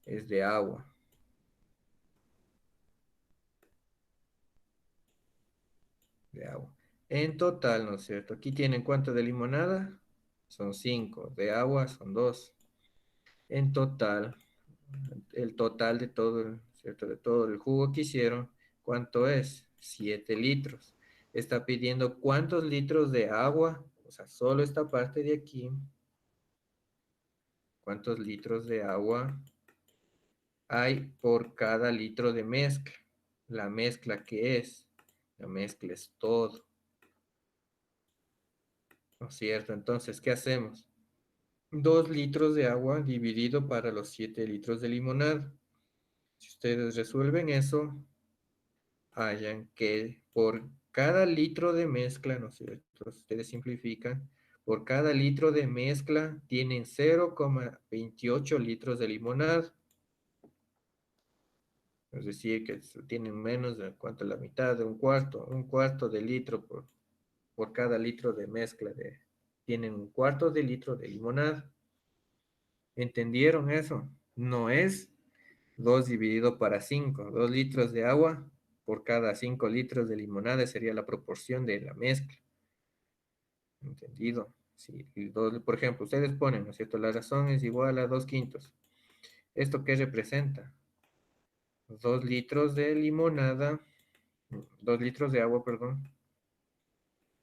Speaker 1: es de agua. De agua. En total, ¿no es cierto? Aquí tienen cuánto de limonada, son 5, de agua son 2. En total, el total de todo, ¿cierto? De todo el jugo que hicieron, ¿cuánto es? 7 litros. Está pidiendo cuántos litros de agua, o sea, solo esta parte de aquí, cuántos litros de agua hay por cada litro de mezcla. La mezcla, ¿qué es? La mezcla es todo, ¿no es cierto? Entonces, ¿qué hacemos? 2 litros de agua dividido para los 7 litros de limonada. Si ustedes resuelven eso, hallan que por cada litro de mezcla, ¿no es cierto? Ustedes simplifican, por cada litro de mezcla tienen 0,28 litros de limonada. Es decir, que tienen menos de cuánto, la mitad de un cuarto de litro por cada litro de mezcla. Tienen un cuarto de litro de limonada. ¿Entendieron eso? No es 2 dividido para 5. 2 litros de agua por cada 5 litros de limonada sería la proporción de la mezcla. ¿Entendido? Sí, por ejemplo, ustedes ponen, ¿no es cierto? La razón es igual a 2 quintos. ¿Esto qué representa? 2 litros de limonada, 2 litros de agua, perdón,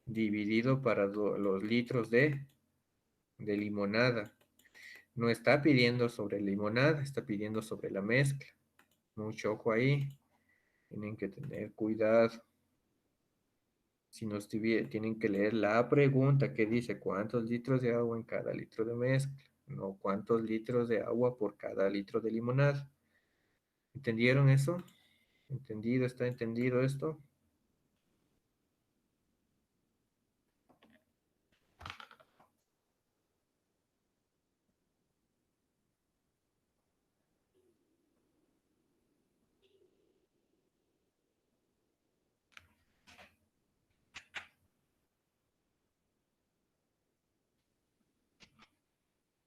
Speaker 1: dividido para los litros de limonada. No está pidiendo sobre limonada, está pidiendo sobre la mezcla. Mucho ojo ahí. Tienen que tener cuidado. Si no tienen que leer la pregunta que dice cuántos litros de agua en cada litro de mezcla, no cuántos litros de agua por cada litro de limonada. ¿Entendieron eso? ¿Entendido? ¿Está entendido esto?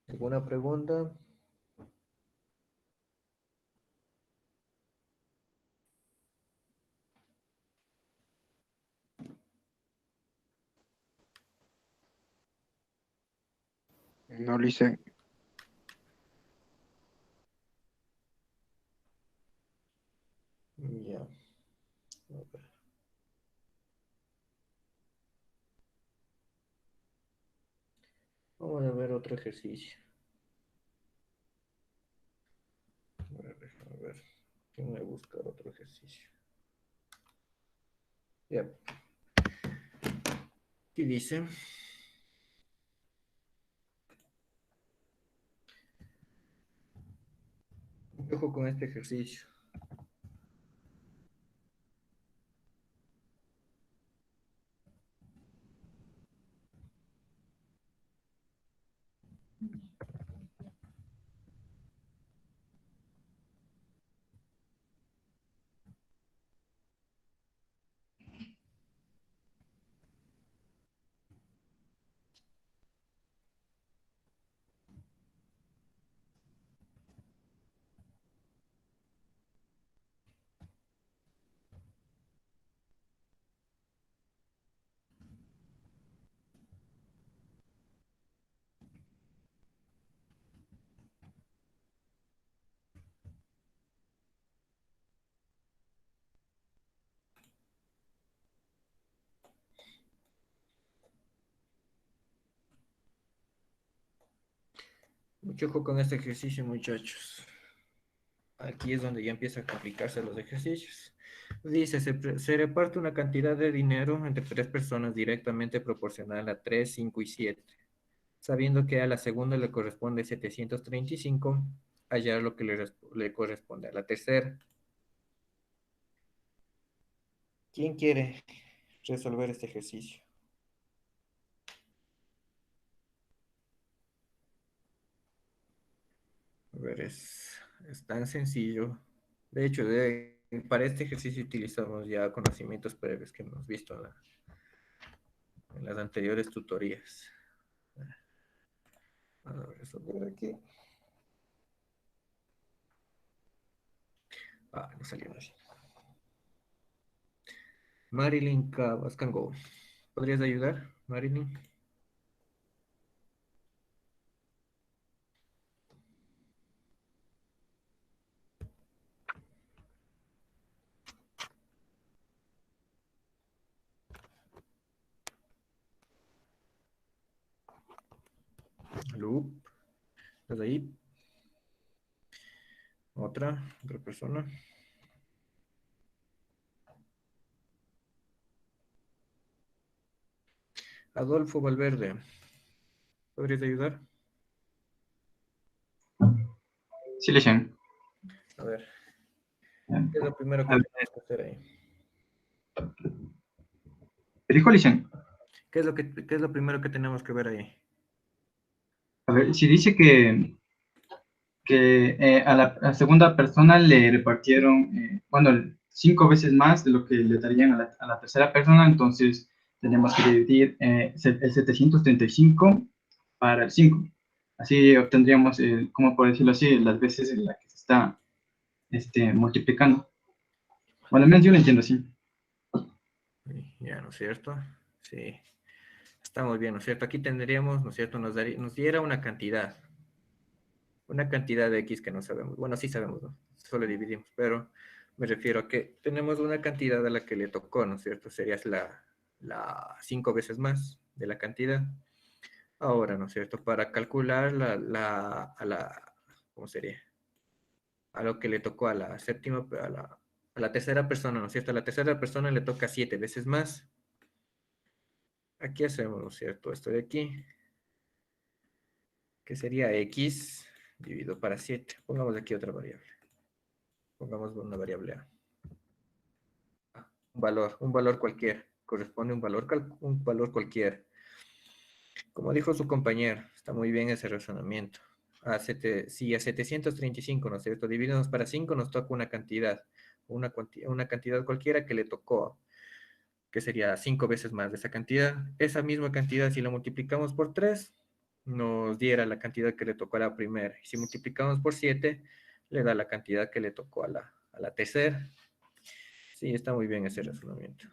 Speaker 1: ¿Alguna pregunta?
Speaker 2: No lo hice.
Speaker 1: Ya. A ver. otro ejercicio. A ver, déjame ver. Déjame buscar otro ejercicio. Ya. ¿Qué dice? Ojo con este ejercicio. Mucho ojo con este ejercicio, muchachos. Aquí es donde ya empieza a complicarse los ejercicios. Dice, se reparte una cantidad de dinero entre tres personas directamente proporcional a 3, 5 y 7. Sabiendo que a la segunda le corresponde 735, hallar lo que le corresponde a la tercera. ¿Quién quiere resolver este ejercicio? A ver, es tan sencillo. De hecho, para este ejercicio utilizamos ya conocimientos previos que hemos visto en las anteriores tutorías. A ver, resolver aquí. No salió así. Marilyn Cabascango. ¿Podrías ayudar, Marilyn? Lu, ¿estás ahí? Otra persona. Adolfo Valverde. ¿Podrías ayudar?
Speaker 5: Sí, Licen.
Speaker 1: A ver, ¿qué es lo primero que
Speaker 5: A ver,
Speaker 1: tenemos que hacer ahí?
Speaker 5: ¿te dijo Licen?
Speaker 1: ¿Qué es lo primero que tenemos que ver ahí?
Speaker 5: A ver, si dice que a la segunda persona le repartieron, bueno, 5 veces más de lo que le darían a la tercera persona, entonces tenemos que dividir el 735 para el 5. Así obtendríamos, como por decirlo así, las veces en las que se está multiplicando. Bueno, al menos yo lo entiendo así.
Speaker 1: Ya, ¿no es cierto? Sí, estamos bien, ¿no es cierto? Aquí tendríamos, ¿no es cierto? Nos diera una cantidad de X que no sabemos. Bueno, sí sabemos, ¿no? Solo dividimos, pero me refiero a que tenemos una cantidad a la que le tocó, ¿no es cierto? Sería la 5 veces más de la cantidad. Ahora, ¿no es cierto? Para calcular ¿cómo sería? A lo que le tocó a la séptima, a la tercera persona, ¿no es cierto? A la tercera persona le toca 7 veces más. Aquí hacemos, ¿no es cierto? Esto de aquí, que sería X dividido para 7. Pongamos aquí otra variable. Pongamos una variable A. Un valor cualquiera. Corresponde a un valor cualquiera. Como dijo su compañero, está muy bien ese razonamiento. Si a 735, ¿no es cierto? Dividimos para 5, nos toca una cantidad. Una cantidad cualquiera que le tocó, que sería 5 veces más de esa cantidad. Esa misma cantidad, si la multiplicamos por 3, nos diera la cantidad que le tocó a la primera. Y si multiplicamos por 7, le da la cantidad que le tocó a la tercera. Sí, está muy bien ese razonamiento.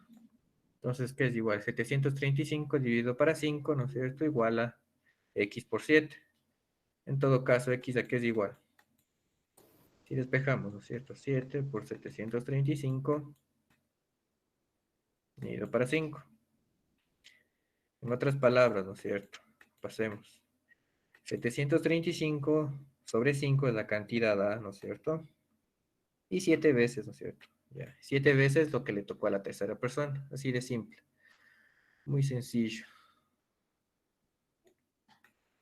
Speaker 1: Entonces, ¿qué es igual? 735 dividido para 5, ¿no es cierto? Igual a X por 7. En todo caso, X a qué es igual. Si despejamos, ¿no es cierto? 7 por 735 dividido para 5. En otras palabras, ¿no es cierto? Pasemos. 735 sobre 5 es la cantidad A, ¿no es cierto? Y 7 veces, ¿no es cierto? Ya, 7 veces lo que le tocó a la tercera persona, así de simple. Muy sencillo.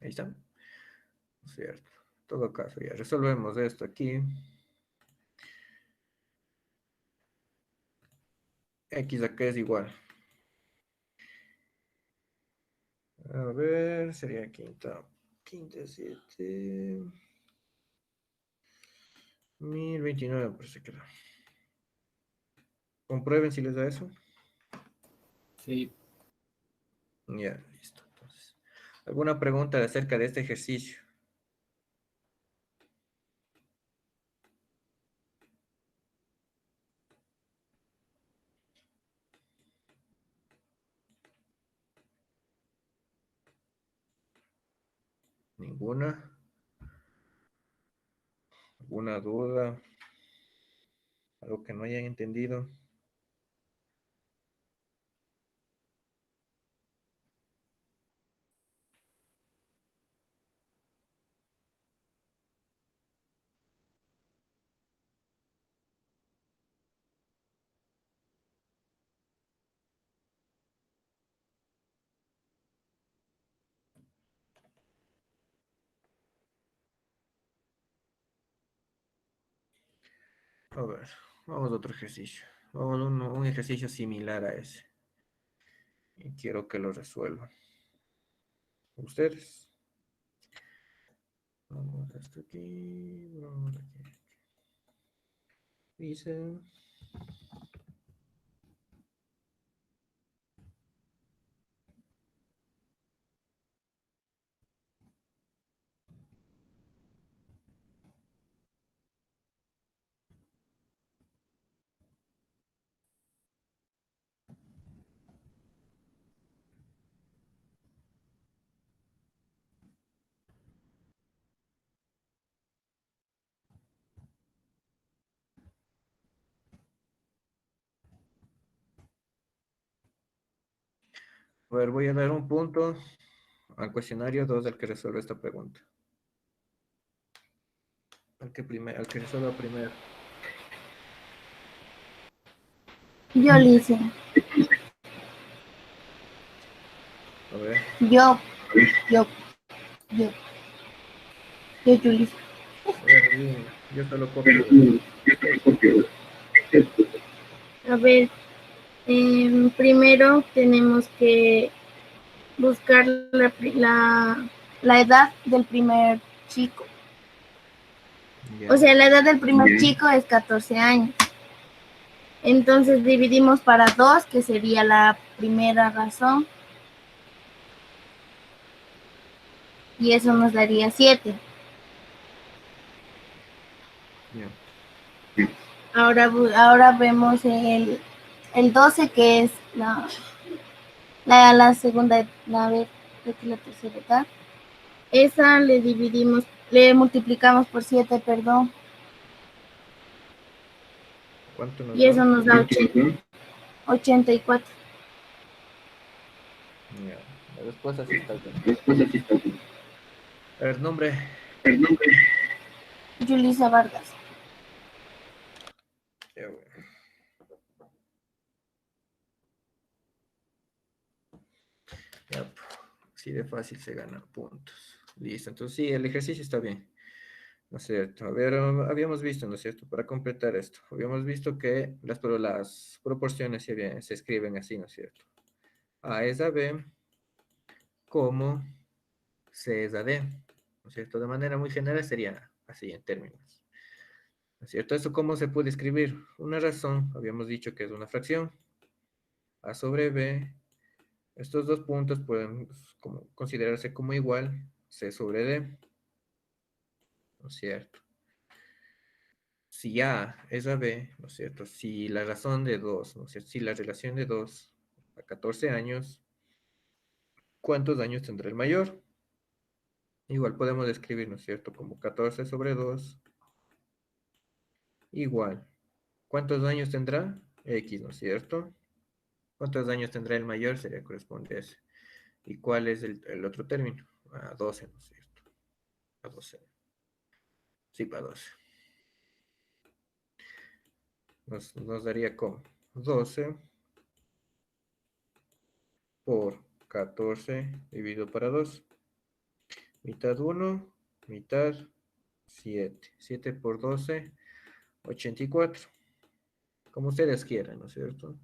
Speaker 1: Ahí está. ¿No es cierto? En todo caso, ya resolvemos esto aquí. X acá es igual. A ver, sería quinta. Quinta, 7. 1029, parece que era. Comprueben si les da eso.
Speaker 4: Sí,
Speaker 1: Ya, listo. Entonces, ¿alguna pregunta acerca de este ejercicio? ¿Ninguna? ¿Alguna duda? ¿Algo que no hayan entendido? A ver, vamos a otro ejercicio. Vamos a un ejercicio similar a ese. Y quiero que lo resuelvan. Ustedes. Vamos hasta aquí. Vamos aquí. Dice. A ver, voy a dar un punto al cuestionario 2 del que resuelve esta pregunta. Al que resuelva primero.
Speaker 3: Yo le hice.
Speaker 1: A ver.
Speaker 3: Yo, yo, yo, yo le hice.
Speaker 1: A ver, adivinen. Yo solo copio de esto.
Speaker 3: A ver, primero tenemos que buscar la edad del primer chico.
Speaker 1: Ya.
Speaker 3: O sea, la edad del primer chico es 14 años. Entonces dividimos para 2, que sería la primera razón. Y eso nos daría 7.
Speaker 1: Ya.
Speaker 3: Ahora vemos el 12, que es la segunda, la tercera edad. Esa le multiplicamos por 7, perdón.
Speaker 1: ¿Cuánto nos
Speaker 3: Y
Speaker 1: da?
Speaker 3: eso nos da 84.
Speaker 1: Ya. La respuesta sí está bien. A ver, nombre.
Speaker 3: Yulisa Vargas.
Speaker 1: Ya, bueno. Ya, así de fácil se ganan puntos. Listo, entonces sí, el ejercicio está bien. ¿No es cierto? A ver, habíamos visto, ¿no es cierto? Para completar esto, habíamos visto que las proporciones se escriben así, ¿no es cierto? A es a B como C es a D, ¿no es cierto? De manera muy general sería así en términos. ¿No es cierto? ¿Eso cómo se puede escribir? Una razón, habíamos dicho que es una fracción. A sobre B, estos dos puntos pueden considerarse como igual C sobre D, ¿no es cierto? Si A es a B, ¿no es cierto? Si la razón de 2, ¿no es cierto? Si la relación de 2 a 14 años, ¿cuántos años tendrá el mayor? Igual podemos escribir, ¿no es cierto? Como 14 sobre 2, igual. ¿Cuántos años tendrá? X, ¿no es cierto? ¿Cuántos años tendrá el mayor? Sería corresponde a ese. ¿Y cuál es el otro término? A 12, ¿no es cierto? A 12. Sí, para 12. Nos daría como 12 por 14 dividido para 2. Mitad 1, mitad 7. 7 por 12, 84. Como ustedes quieran, ¿no es cierto?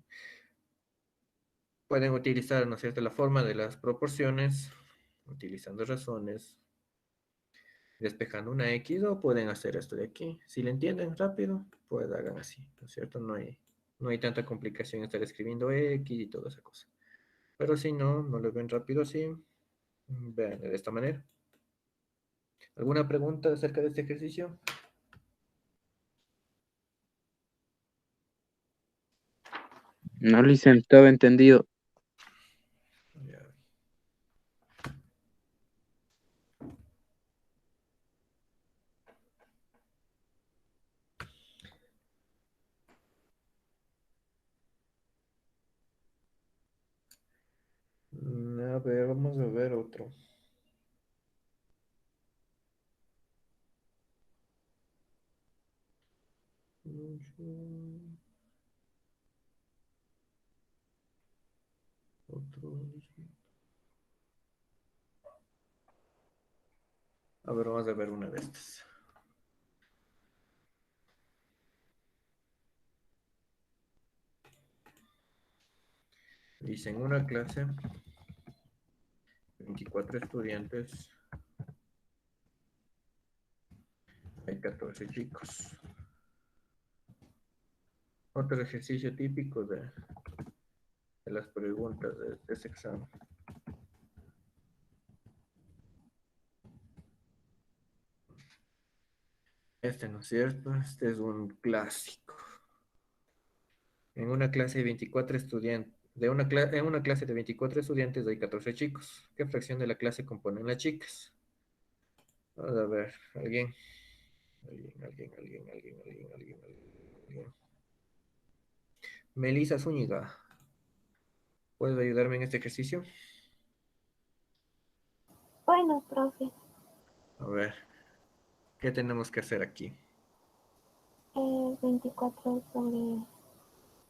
Speaker 1: Pueden utilizar, ¿no es cierto?, la forma de las proporciones, utilizando razones, despejando una X, o pueden hacer esto de aquí. Si le entienden rápido, pues hagan así, ¿no es cierto? No hay tanta complicación en estar escribiendo X y toda esa cosa. Pero si no lo ven rápido así, vean de esta manera. ¿Alguna pregunta acerca de este ejercicio?
Speaker 2: No, Licen, todo entendido.
Speaker 1: Ya. A ver, vamos a ver otro. Otro. A ver, vamos a ver una de estas. Dice, en una clase, 24 estudiantes, hay 14 chicos. Otro ejercicio típico de las preguntas de este examen. Este no es cierto, este es un clásico. En una clase de 24 estudiantes, en una clase de 24 estudiantes hay 14 chicos. ¿Qué fracción de la clase componen las chicas? Vamos a ver, alguien. Melissa Zúñiga, ¿puedes ayudarme en este ejercicio?
Speaker 3: Bueno, profe,
Speaker 1: A ver, ¿qué tenemos que hacer aquí?
Speaker 3: 24 sobre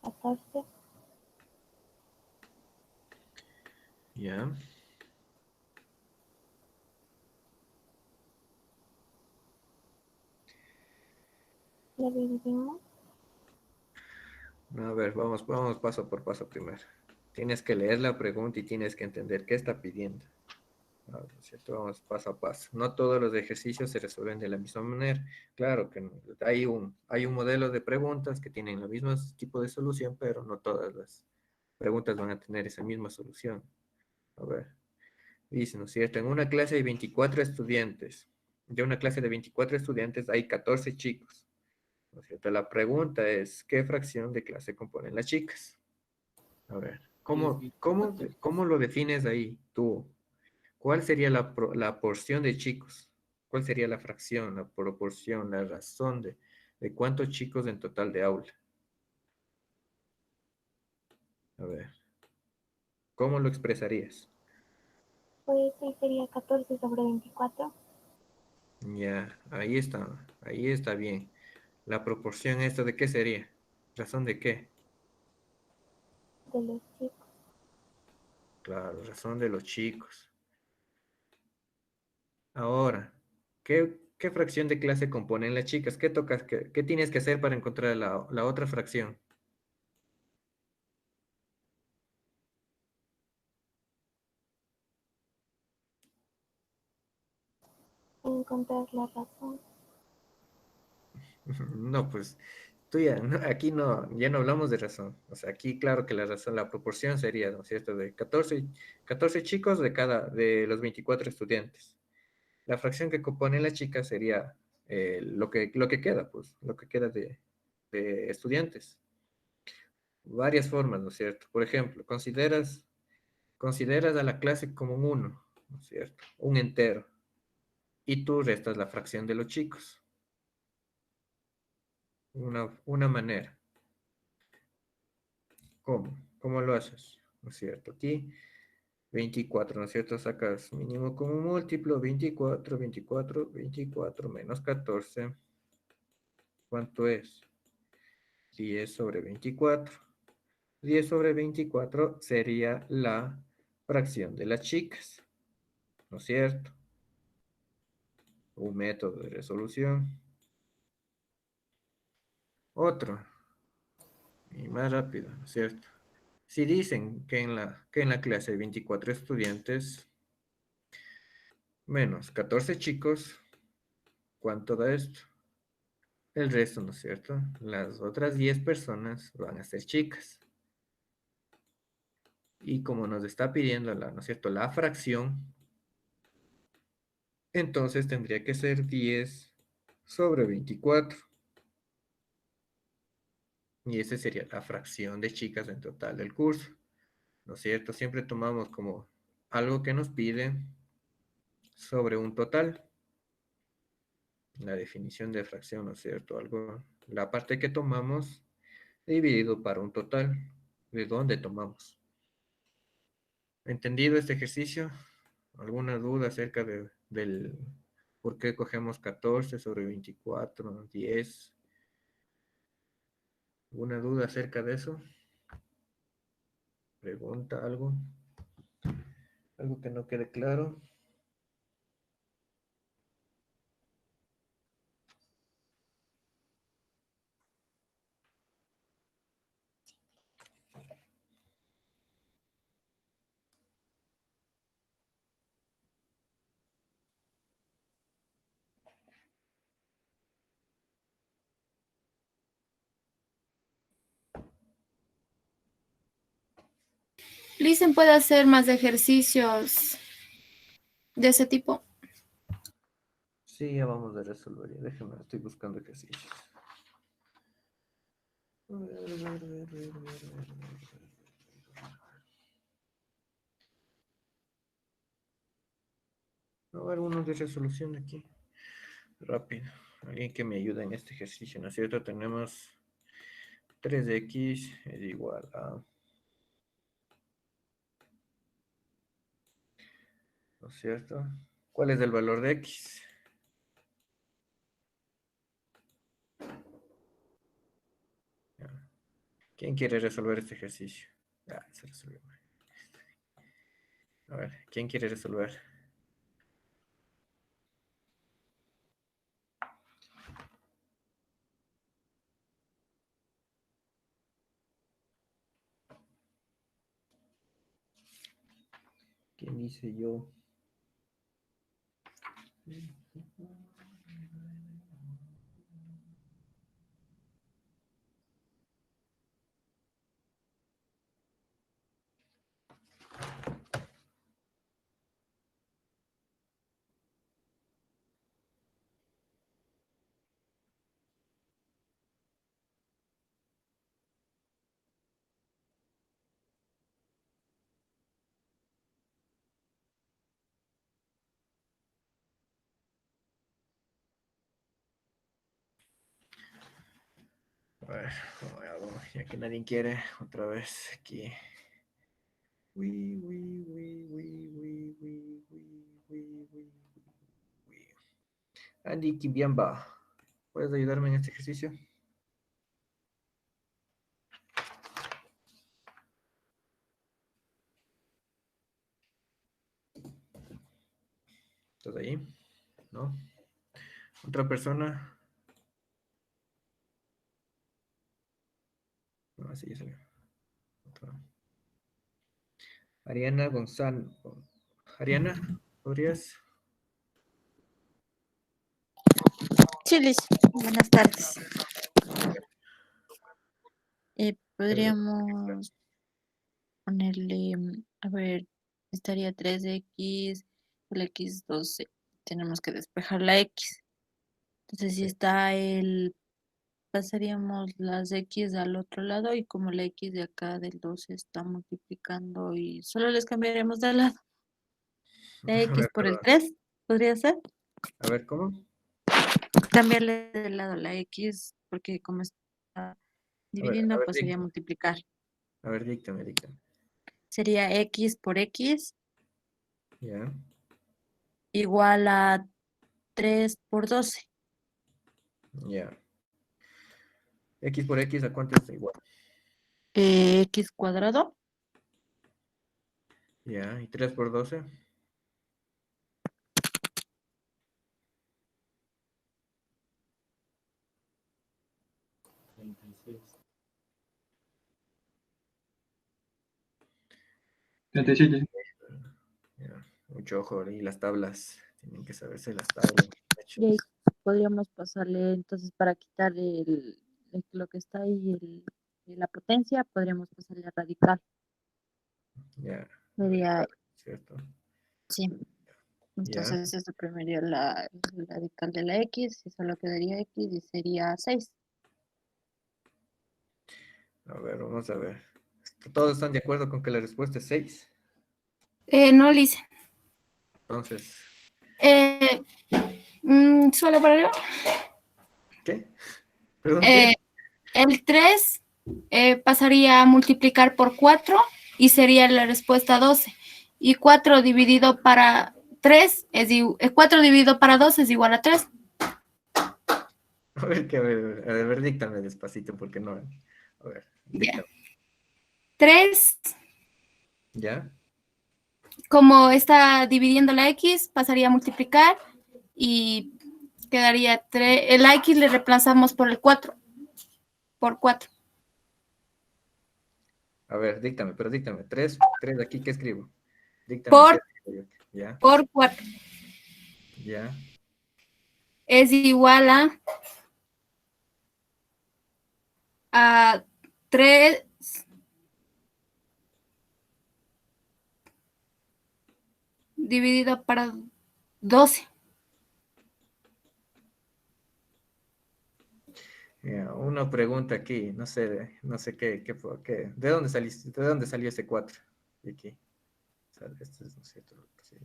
Speaker 3: 14.
Speaker 1: Ya.
Speaker 3: Le dividimos.
Speaker 1: A ver, vamos paso por paso primero. Tienes que leer la pregunta y tienes que entender qué está pidiendo. ¿No es cierto? Vamos paso a paso. No todos los ejercicios se resuelven de la misma manera. Claro que no. Hay un modelo de preguntas que tienen el mismo tipo de solución, pero no todas las preguntas van a tener esa misma solución. A ver, dice, ¿no es cierto? En una clase de 24 estudiantes, de una clase de 24 estudiantes hay 14 chicos. ¿No es cierto? La pregunta es, ¿qué fracción de clase componen las chicas? A ver,
Speaker 4: Es
Speaker 1: ¿cómo, cómo,
Speaker 4: 24.
Speaker 1: cómo lo defines ahí tú? ¿Cuál sería la porción de chicos? ¿Cuál sería la fracción, la proporción, la razón de cuántos chicos en total de aula? A ver, ¿cómo lo expresarías?
Speaker 3: Pues ahí sería 14 sobre 24
Speaker 1: Ya, ahí está bien. La proporción, ¿esto de qué sería? ¿Razón de qué?
Speaker 3: de los chicos.
Speaker 1: Claro, razón de los chicos. Ahora, ¿qué fracción de clase componen las chicas? ¿Qué tocas? ¿Qué tienes que hacer para encontrar la otra fracción?
Speaker 3: Encontrar la razón.
Speaker 1: No, pues tú ya, aquí no, ya no hablamos de razón. O sea, aquí claro que la razón, la proporción sería, ¿no es cierto?, de 14 chicos de los 24 estudiantes. La fracción que componen las chicas sería lo que queda, pues, lo que queda de estudiantes. Varias formas, ¿no es cierto? Por ejemplo, consideras a la clase como un uno, ¿no es cierto? Un entero. Y tú restas la fracción de los chicos. Una manera. ¿Cómo? ¿Cómo lo haces? ¿No es cierto? Aquí 24, ¿no es cierto? Sacas mínimo como múltiplo, 24, 24, 24 menos 14. ¿Cuánto es? 10 sobre 24. 10 sobre 24 sería la fracción de las chicas, ¿no es cierto? Un método de resolución. Otro, y más rápido, ¿no es cierto? Si dicen que en la clase hay 24 estudiantes menos 14 chicos, ¿cuánto da esto? El resto, ¿no es cierto? Las otras 10 personas van a ser chicas. Y como nos está pidiendo ¿no es cierto? La fracción, entonces tendría que ser 10 sobre 24. Y esa sería la fracción de chicas en total del curso, ¿no es cierto? Siempre tomamos como algo que nos pide sobre un total. La definición de fracción, ¿no es cierto? Algo, la parte que tomamos dividido para un total. ¿De dónde tomamos? ¿Entendido este ejercicio? ¿Alguna duda acerca del por qué cogemos 14 sobre 24, 10? ¿Alguna duda acerca de eso? ¿Pregunta algo? ¿Algo que no quede claro?
Speaker 6: Listen puede hacer más ejercicios de ese tipo.
Speaker 1: Sí, ya vamos a resolver. Déjame, estoy buscando ejercicios. A ver, uno de resolución aquí. Rápido. Alguien que me ayude en este ejercicio, ¿no es cierto? Tenemos 3x es igual a... ¿No es cierto? ¿Cuál es el valor de x? ¿Quién quiere resolver este ejercicio? Se resolvió. A ver, ¿quién quiere resolver? ¿Quién hice yo? A ver, ya que nadie quiere, otra vez aquí. Andy Kibiamba, ¿puedes ayudarme en este ejercicio? ¿Estás ahí? ¿No? ¿Otra persona? No, así ya salió. Otra. Ariana Gonzalo. Ariana, ¿podrías?
Speaker 7: Sí, Liz, buenas tardes. Podríamos ponerle, a ver, estaría 3x, el x12. Tenemos que despejar la x. Entonces, si está pasaríamos las x al otro lado y como la x de acá del 12 está multiplicando y solo les cambiaremos de lado. La
Speaker 1: A
Speaker 7: x
Speaker 1: ver,
Speaker 7: por el
Speaker 1: perdón.
Speaker 7: 3, ¿podría ser?
Speaker 1: A ver, ¿cómo?
Speaker 7: Cambiarle de lado la x porque como está
Speaker 1: A
Speaker 7: dividiendo,
Speaker 1: ver,
Speaker 7: pues sería multiplicar.
Speaker 1: díctame.
Speaker 7: Sería x por x
Speaker 1: Ya.
Speaker 7: igual a 3 por 12.
Speaker 1: Ya. X por X, ¿a cuánto es igual?
Speaker 7: X cuadrado.
Speaker 1: Ya. ¿Y 3 por 12?
Speaker 4: 36.
Speaker 5: 37.
Speaker 1: Ya. Mucho ojo, y las tablas. Tienen que saberse las tablas.
Speaker 7: Y ahí podríamos pasarle, entonces, para quitar lo que está ahí, la potencia, podríamos pasarle a radical.
Speaker 1: Ya.
Speaker 7: Sería,
Speaker 1: ¿Cierto?
Speaker 7: sí.
Speaker 1: Ya.
Speaker 7: Entonces, eso primaría el radical de la X, y solo quedaría X y sería 6.
Speaker 1: A ver, vamos a ver. ¿Todos están de acuerdo con que la respuesta es 6?
Speaker 6: No, Lice.
Speaker 1: Entonces,
Speaker 6: Solo para arriba.
Speaker 1: ¿qué? ¿Perdón,
Speaker 6: Eh,
Speaker 1: qué?
Speaker 6: el 3 pasaría a multiplicar por 4 y sería la respuesta 12. Y 4 dividido para 3 4 dividido para 2 es igual a 3.
Speaker 1: A ver, a ver, díctame despacito porque no. A ver,
Speaker 6: Ya.
Speaker 1: díctame.
Speaker 6: 3,
Speaker 1: ¿Ya?
Speaker 6: como está dividiendo la X, pasaría a multiplicar y quedaría 3. El X le reemplazamos por el 4. Por 4.
Speaker 1: A ver, díctame, pero díctame. 3 aquí, ¿qué escribo? Díctame, ¿qué
Speaker 6: Por,
Speaker 1: escribo yo? ¿Ya?
Speaker 6: por 4
Speaker 1: ¿Ya?
Speaker 6: es igual a 3 dividido para 12.
Speaker 1: Ya, una pregunta aquí, no sé, no sé qué, ¿de dónde saliste? ¿De dónde salió ese 4? De aquí. O sea, esto es, no es cierto, sí.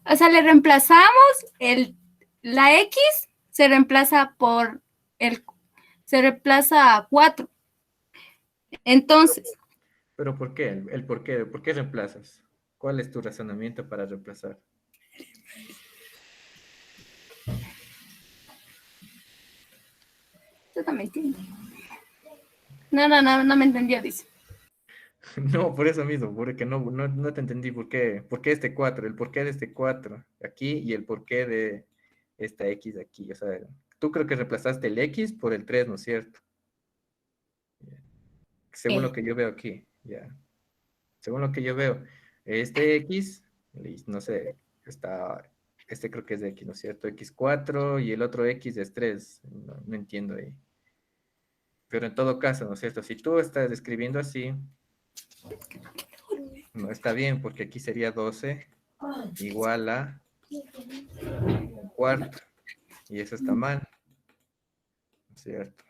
Speaker 6: O sea, le reemplazamos la X, se reemplaza se reemplaza a 4. Entonces,
Speaker 1: Pero ¿por qué? ¿Por qué reemplazas? ¿Cuál es tu razonamiento para reemplazar?
Speaker 6: tú también entiendes. No me entendió, dice.
Speaker 1: No, por eso mismo, porque no te entendí por qué este 4, el porqué de este 4 aquí y el porqué de esta X aquí. O sea, tú creo que reemplazaste el X por el 3, ¿no es cierto? Según lo que yo veo aquí, ya. Según lo que yo veo, este X, no sé, este creo que es de X, ¿no es cierto? X4 y el otro X es 3, no entiendo ahí. Pero en todo caso, ¿no es cierto? Si tú estás escribiendo así, no está bien, porque aquí sería 12 igual a un cuarto, y eso está mal, ¿no es cierto?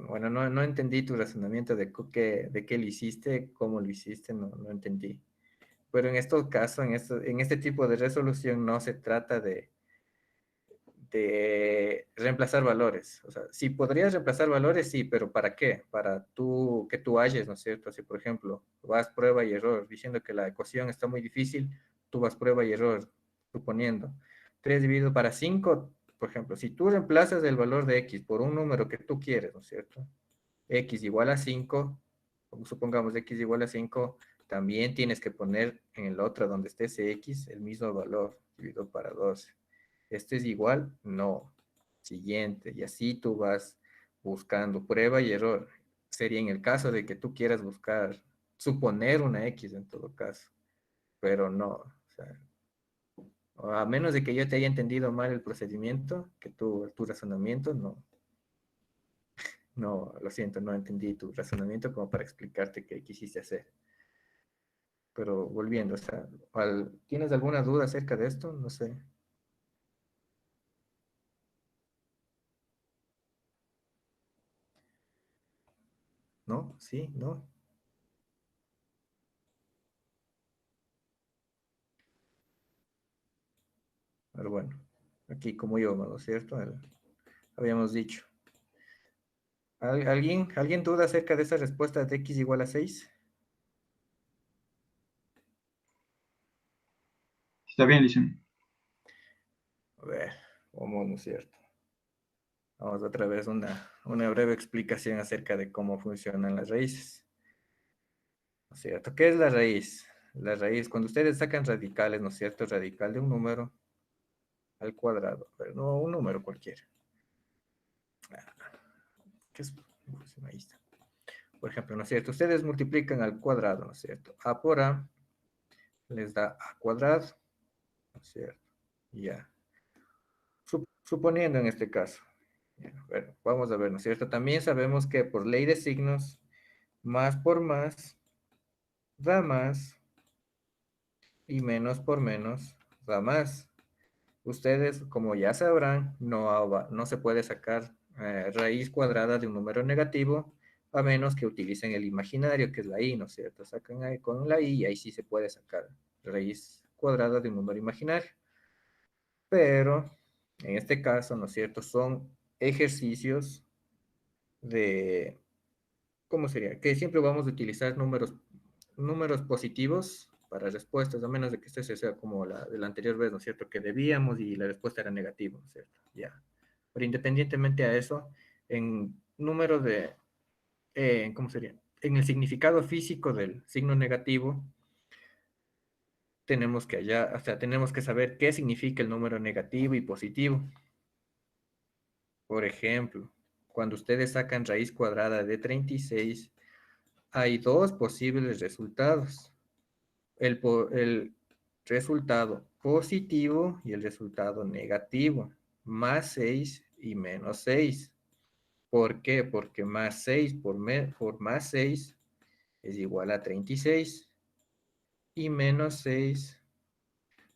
Speaker 1: Bueno, no entendí tu razonamiento de qué lo hiciste, cómo lo hiciste, no entendí. Pero en estos casos, en este tipo de resolución, no se trata de reemplazar valores. O sea, si podrías reemplazar valores, sí, pero ¿para qué? Para que tú halles, ¿no es cierto? Si, por ejemplo, vas prueba y error, diciendo que la ecuación está muy difícil, tú vas prueba y error, suponiendo. 3 dividido para 5, por ejemplo, si tú reemplazas el valor de x por un número que tú quieres, ¿no es cierto? X igual a 5, supongamos x igual a 5, también tienes que poner en el otro donde esté ese x el mismo valor, dividido para 12. ¿Este es igual? No. Siguiente. Y así tú vas buscando prueba y error. Sería en el caso de que tú quieras buscar, suponer una X en todo caso. Pero no. O sea, a menos de que yo te haya entendido mal el procedimiento, que tu razonamiento, no. No, lo siento, no entendí tu razonamiento como para explicarte qué quisiste hacer. Pero volviendo, o sea, ¿tienes alguna duda acerca de esto? No sé. ¿No? ¿Sí? ¿No? Pero bueno, aquí como yo, ¿no es cierto? Habíamos dicho. ¿Alguien duda acerca de esa respuesta de x igual a 6?
Speaker 5: Está bien, Licen.
Speaker 1: A ver, vamos, ¿no es cierto? Vamos otra vez una breve explicación acerca de cómo funcionan las raíces. ¿No es cierto? ¿Qué es la raíz? La raíz, cuando ustedes sacan radicales, ¿no es cierto? Radical de un número al cuadrado, pero no un número cualquiera. ¿Qué es? Pues, ahí está. Por ejemplo, ¿no es cierto? Ustedes multiplican al cuadrado, ¿no es cierto? A por A les da A cuadrado, ¿no es cierto? Ya. Suponiendo en este caso. Ya, bueno, vamos a ver, ¿no es cierto? También sabemos que por ley de signos, más por más da más y menos por menos da más. Ustedes, como ya sabrán, no se puede sacar raíz cuadrada de un número negativo a menos que utilicen el imaginario, que es la i, ¿no es cierto? Sacan ahí con la i y ahí sí se puede sacar raíz cuadrada de un número imaginario. Pero en este caso, ¿no es cierto? Son ejercicios de, ¿cómo sería? Que siempre vamos a utilizar números positivos para respuestas, a menos de que este sea como la de la anterior vez, ¿no es cierto? Que debíamos y la respuesta era negativa, ¿no es cierto? Ya. Pero independientemente a eso, en número de, ¿cómo sería? En el significado físico del signo negativo, o sea, tenemos que saber qué significa el número negativo y positivo. Por ejemplo, cuando ustedes sacan raíz cuadrada de 36, hay dos posibles resultados. El resultado positivo y el resultado negativo, más 6 y menos 6. ¿Por qué? Porque más 6 por más 6 es igual a 36 y menos 6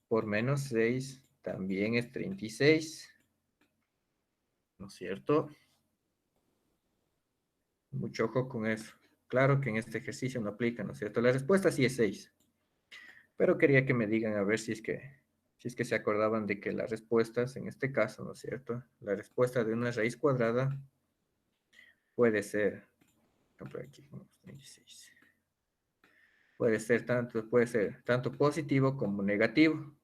Speaker 1: por menos 6 también es 36. ¿No es cierto? Mucho ojo con eso. Claro que en este ejercicio no aplica, ¿no es cierto? La respuesta sí es 6. Pero quería que me digan a ver si es que se acordaban de que las respuestas, en este caso, ¿no es cierto? La respuesta de una raíz cuadrada puede ser, por ejemplo, aquí, 26. Puede ser tanto positivo como negativo.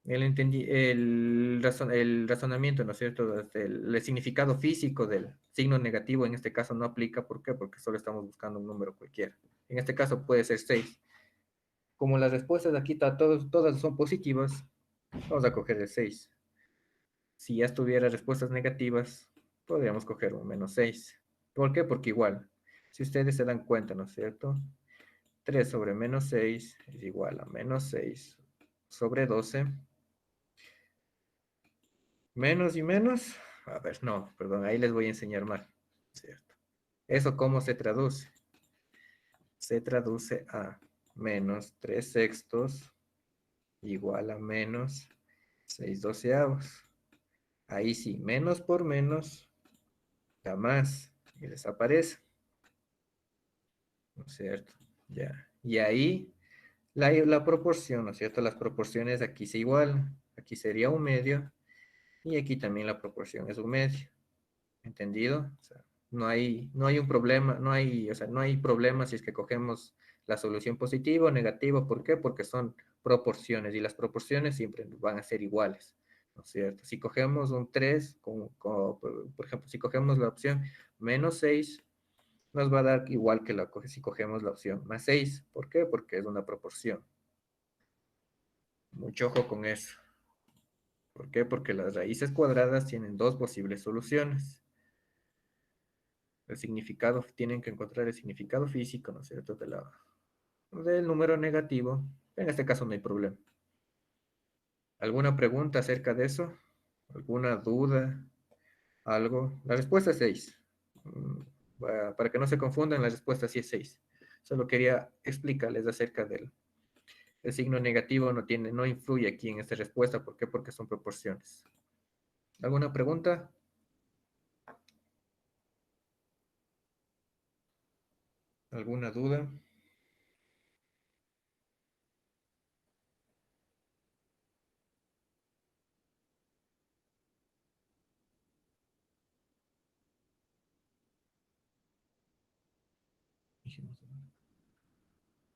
Speaker 1: El razonamiento, ¿no es cierto? El significado físico del signo negativo en este caso no aplica. ¿Por qué? Porque solo estamos buscando un número cualquiera. En este caso puede ser 6. Como las respuestas aquí todas son positivas, vamos a coger el 6. Si ya estuviera respuestas negativas, podríamos coger un menos 6. ¿Por qué? Porque igual, si ustedes se dan cuenta, ¿no es cierto? 3 sobre menos 6 es igual a menos 6 sobre 12. Menos y menos. A ver, no, perdón, ahí les voy a enseñar mal. ¿Cierto? ¿Eso cómo se traduce? Se traduce a menos 3 sextos igual a menos 6 doceavos. Ahí sí, menos por menos da más y desaparece. ¿No es cierto? Ya. Y ahí la proporción, ¿no es cierto? Las proporciones aquí se igualan. Aquí sería un medio y aquí también la proporción es un medio. ¿Entendido? O sea, no hay un problema, no hay problema si es que cogemos la solución positiva o negativa. ¿Por qué? Porque son proporciones y las proporciones siempre van a ser iguales, ¿no es cierto? Si cogemos un 3, por ejemplo, si cogemos la opción menos 6, nos va a dar igual que si cogemos la opción más 6. ¿Por qué? Porque es una proporción. Mucho ojo con eso. ¿Por qué? Porque las raíces cuadradas tienen dos posibles soluciones. Tienen que encontrar el significado físico, ¿no es cierto?, del número negativo. En este caso no hay problema. ¿Alguna pregunta acerca de eso? ¿Alguna duda? ¿Algo? La respuesta es 6. Para que no se confundan, la respuesta sí es 6. Solo quería explicarles acerca del el signo negativo. No influye aquí en esta respuesta. ¿Por qué? Porque son proporciones. ¿Alguna pregunta? ¿Alguna duda?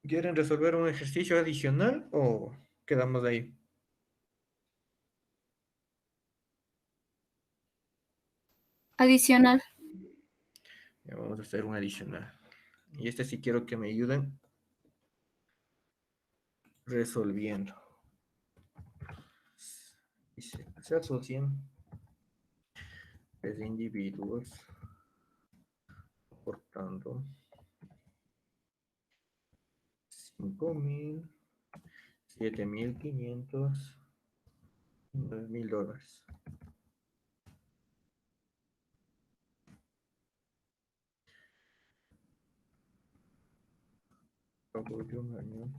Speaker 1: ¿Quieren resolver un ejercicio adicional o quedamos ahí.
Speaker 6: Adicional.
Speaker 1: Ya vamos a hacer un adicional. Y este sí quiero que me ayuden resolviendo. Dice, se asocian tres individuos aportando 5.000, 7.500, $9.000. Cabo de un año.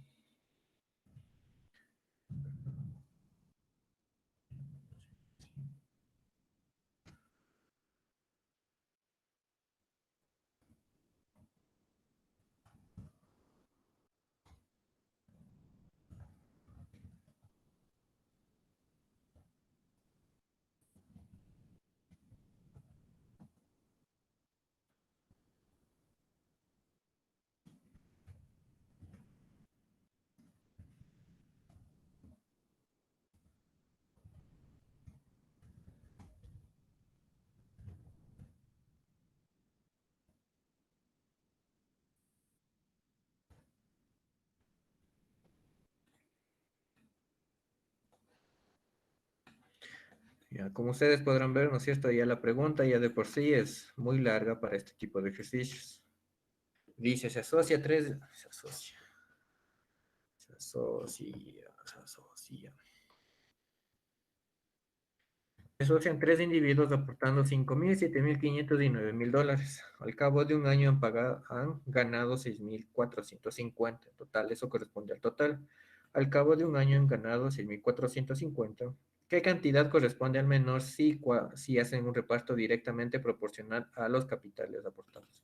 Speaker 1: Ya, como ustedes podrán ver, ¿no es cierto? Ya la pregunta ya de por sí es muy larga para este tipo de ejercicios. Dice, se asocia tres, se asocia, se asocia, se asocia. Se asocian tres individuos aportando 5.000, 7.500 y $9.000. Al cabo de un año han ganado 6.450 en total. Eso corresponde al total. Al cabo de un año han ganado 6.450. ¿Qué cantidad corresponde al menor si hacen un reparto directamente proporcional a los capitales aportados?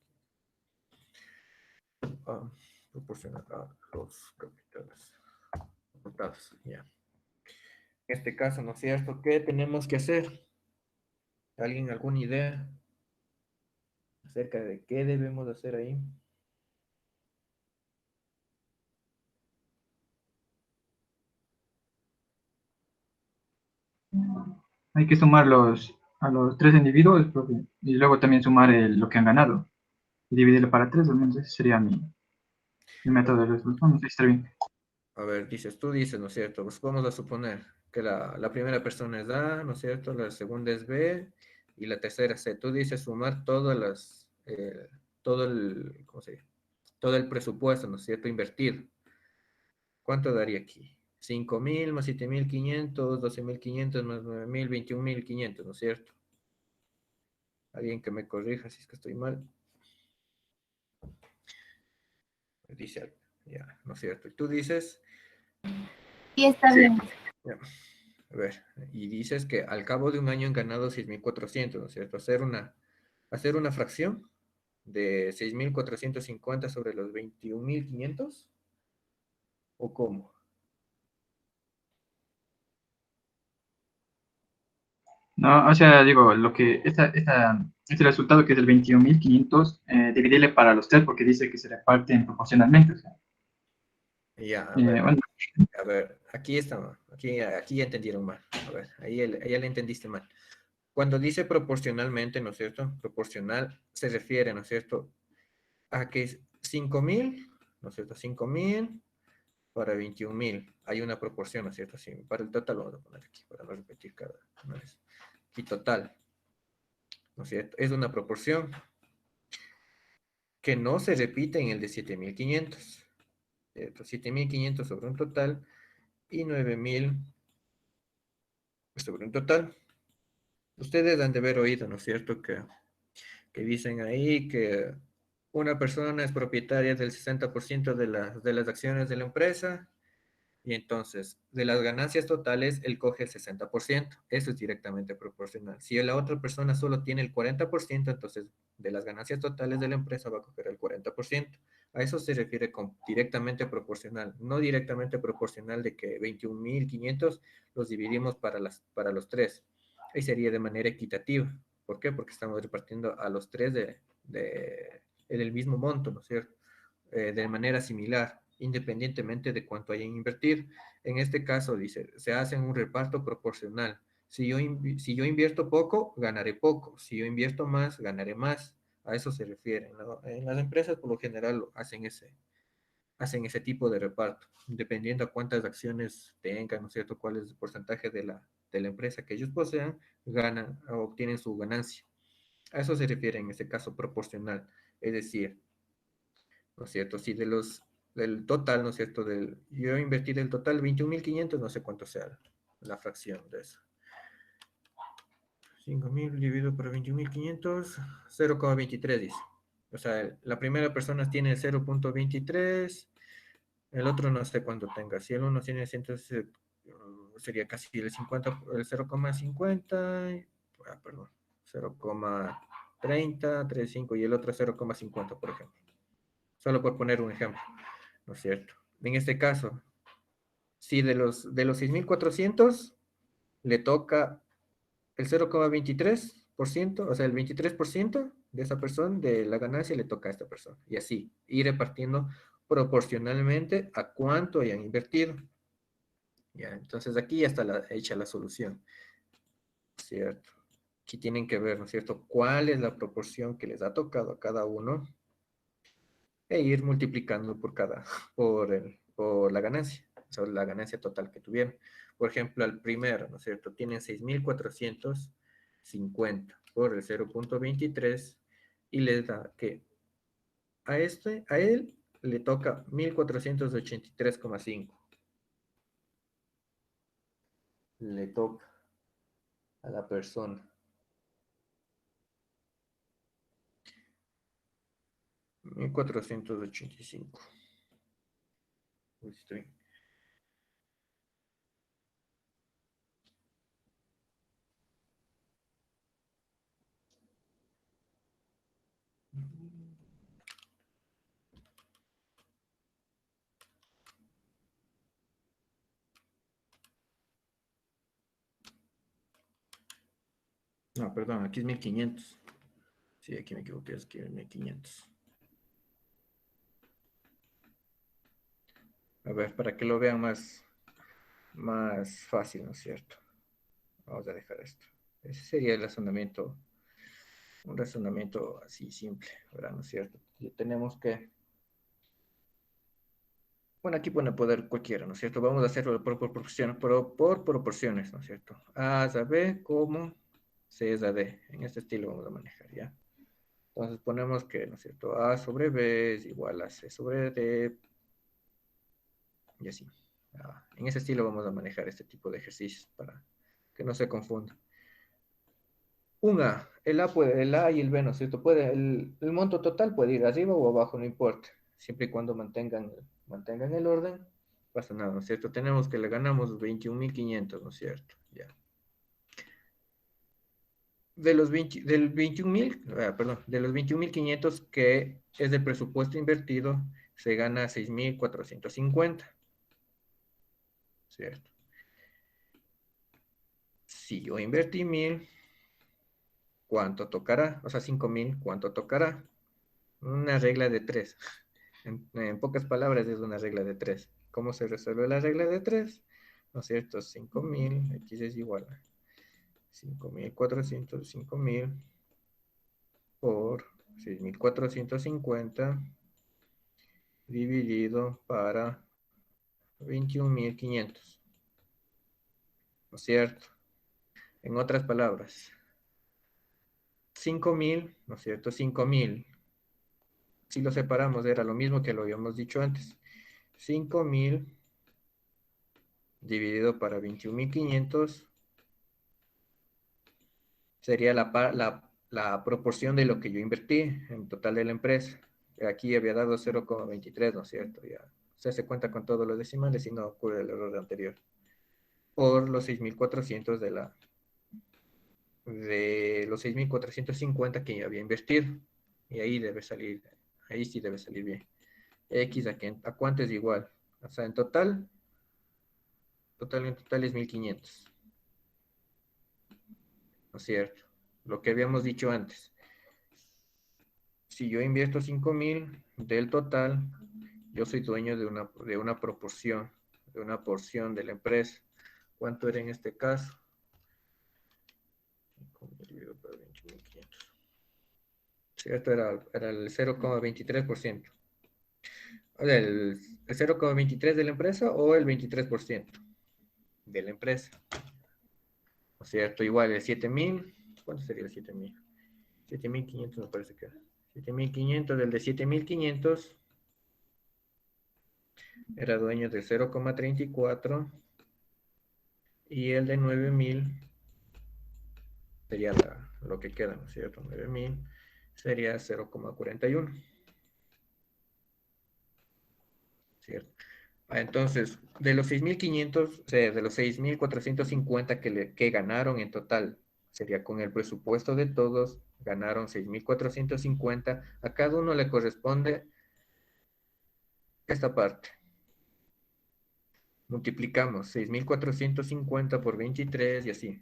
Speaker 1: Proporcional a los capitales aportados. Ya. En este caso, ¿no es cierto? ¿Qué tenemos que hacer? ¿Alguien alguna idea acerca de qué debemos hacer ahí?
Speaker 5: Hay que sumar a los tres individuos, profe, y luego también sumar lo que han ganado. Y dividirlo para tres, al menos ese sería mi método de resolución. No sé si está bien.
Speaker 1: A ver, tú dices, ¿no es cierto? Pues vamos a suponer que la primera persona es A, ¿no es cierto? La segunda es B y la tercera es C. Tú dices sumar todo el, ¿cómo se dice? Todo el presupuesto, ¿no es cierto? Invertido. ¿Cuánto daría aquí? 5.000 más 7.500, 12.500 más 9.000, 21.500, ¿no es cierto? Alguien que me corrija si es que estoy mal. Dice algo. Ya, ¿no es cierto? Y tú dices,
Speaker 3: Sí, está bien.
Speaker 1: ya, a ver, y dices que al cabo de un año han ganado 6.400, ¿no es cierto? Hacer una fracción de 6.450 sobre los 21.500, ¿o cómo?
Speaker 5: No, o sea, digo, este resultado que es el 21.500, dividirle para los tres porque dice que se reparten proporcionalmente. O sea,
Speaker 1: Ya,
Speaker 5: bueno,
Speaker 1: a ver, aquí está, aquí ya entendieron mal. A ver, ahí ya le entendiste mal. Cuando dice proporcionalmente, ¿no es cierto? Proporcional se refiere, ¿no es cierto? A que 5.000, ¿no es cierto? 5.000 para 21.000. Hay una proporción, ¿no es cierto? Sí, para el total vamos a poner aquí, para no repetir cada una vez. Y total, ¿no es cierto? Es una proporción que no se repite en el de 7.500. ¿Cierto? 7.500 sobre un total y 9.000 sobre un total. Ustedes han de haber oído, ¿no es cierto? Que dicen ahí que una persona es propietaria del 60% de las acciones de la empresa y entonces de las ganancias totales él coge el 60%. Eso es directamente proporcional. Si la otra persona solo tiene el 40%, entonces de las ganancias totales de la empresa va a coger el 40%. A eso se refiere con directamente proporcional, no directamente proporcional de que 21.500 los dividimos para los tres. Ahí sería de manera equitativa. ¿Por qué? Porque estamos repartiendo a los tres en el mismo monto, ¿no es cierto? De manera similar. independientemente de cuánto hayan invertido. En este caso, dice, se hace un reparto proporcional. Si yo invierto poco, ganaré poco. Si yo invierto más, ganaré más. A eso se refiere, ¿no? En las empresas, por lo general, hacen ese tipo de reparto, dependiendo a cuántas acciones tengan, ¿no es cierto? Cuál es el porcentaje de la empresa que ellos posean, ganan o obtienen su ganancia. A eso se refiere en este caso proporcional. Es decir, ¿no es cierto? Si del total, ¿no es cierto? Yo invertí del total 21.500, no sé cuánto sea la fracción de eso. 5.000 dividido por 21.500, 0,23 dice. O sea, la primera persona tiene 0,23, el otro no sé cuánto tenga. Si el uno tiene 100, sería casi el 50, el 0,50, perdón, 0,30, 35 y el otro 0,50, por ejemplo. Solo por poner un ejemplo, ¿no es cierto? En este caso, si de los 6.400 le toca el 0,23%, o sea, el 23% de esa persona, de la ganancia, le toca a esta persona. Y así, ir repartiendo proporcionalmente a cuánto hayan invertido. Ya, entonces aquí ya está hecha la solución, ¿cierto? Aquí tienen que ver, ¿no es cierto?, cuál es la proporción que les ha tocado a cada uno e ir multiplicando por la ganancia, o sea, la ganancia total que tuvieron. Por ejemplo, al primero, ¿no es cierto?, tienen 6.450 por el 0,23 y les da que a él le toca 1.483,5. Le toca a la persona 1.485. Estoy. No, perdón, aquí es 1.500. Sí, aquí me equivoqué, es que es 1.500. A ver, para que lo vean más fácil, ¿no es cierto? Vamos a dejar esto. Ese sería el razonamiento, un razonamiento así simple, ¿verdad? ¿No es cierto? Y tenemos que, bueno, aquí pone poder cualquiera, ¿no es cierto? Vamos a hacerlo por proporciones, por proporciones, ¿no es cierto? A es a B como C es a D. En este estilo vamos a manejar, ¿ya? Entonces ponemos que, ¿no es cierto? A sobre B es igual a C sobre D, y así. En ese estilo vamos a manejar este tipo de ejercicios para que no se confunda. El A y el B, ¿no es cierto? El monto total puede ir arriba o abajo, no importa. Siempre y cuando mantengan el orden, pasa nada, ¿no es cierto? Tenemos que le ganamos 21.500, ¿no es cierto? Ya. De los 21.000, perdón, de los 21.500 que es el presupuesto invertido, se gana 6.450, ¿cierto? Si yo invertí 1.000, ¿cuánto tocará? O sea, 5.000, ¿cuánto tocará? Una regla de 3. En pocas palabras es una regla de 3. ¿Cómo se resuelve la regla de 3? ¿No es cierto? 5.000, X es igual a 5.405.000 por 6.450 dividido para 21.500. ¿No es cierto? En otras palabras, 5.000, ¿no es cierto? 5.000. Si lo separamos era lo mismo que lo habíamos dicho antes. 5.000 dividido para 21.500 sería la proporción de lo que yo invertí en total de la empresa. Aquí había dado 0,23, ¿no es cierto? Ya se cuenta con todos los decimales y no ocurre el error anterior. Por los 6.400 de los 6.450 que ya había invertido. Y ahí sí debe salir bien. X a cuánto es igual. O sea, en total es 1.500. ¿No es cierto? Lo que habíamos dicho antes. Si yo invierto 5.000 del total, Yo soy dueño de una proporción, de una porción de la empresa. ¿Cuánto era en este caso? Dividido por 20.500. ¿Cierto? Era el 0,23%. O sea, el 0,23 de la empresa o el 23% de la empresa. ¿No es cierto? Igual el 7.000. ¿Cuánto sería el 7.000? 7.500 me parece que era. 7.500, del de 7.500 era dueño del 0,34 y el de 9.000 sería lo que queda, ¿no es cierto? 9.000 sería 0,41, ¿cierto? Entonces, de los 6.500, o sea, de los 6.450 que ganaron en total, sería con el presupuesto de todos, ganaron 6.450, a cada uno le corresponde esta parte. Multiplicamos 6.450 por 23 y así.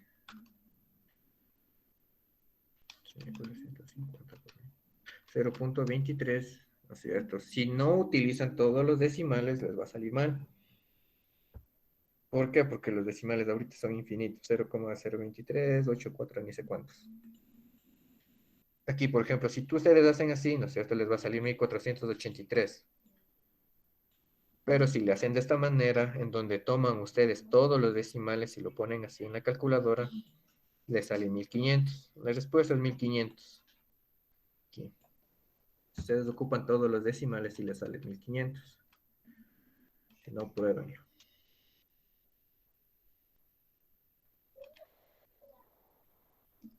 Speaker 1: 0,23, ¿no es cierto? Si no utilizan todos los decimales, les va a salir mal. ¿Por qué? Porque los decimales ahorita son infinitos. 0,023, 84, ni sé cuántos. Aquí, por ejemplo, si ustedes hacen así, ¿no es cierto? Les va a salir 1.483. Pero si le hacen de esta manera, en donde toman ustedes todos los decimales y lo ponen así en la calculadora, les sale 1.500. La respuesta es 1.500. Aquí. Ustedes ocupan todos los decimales y les sale 1.500. Si no, prueben.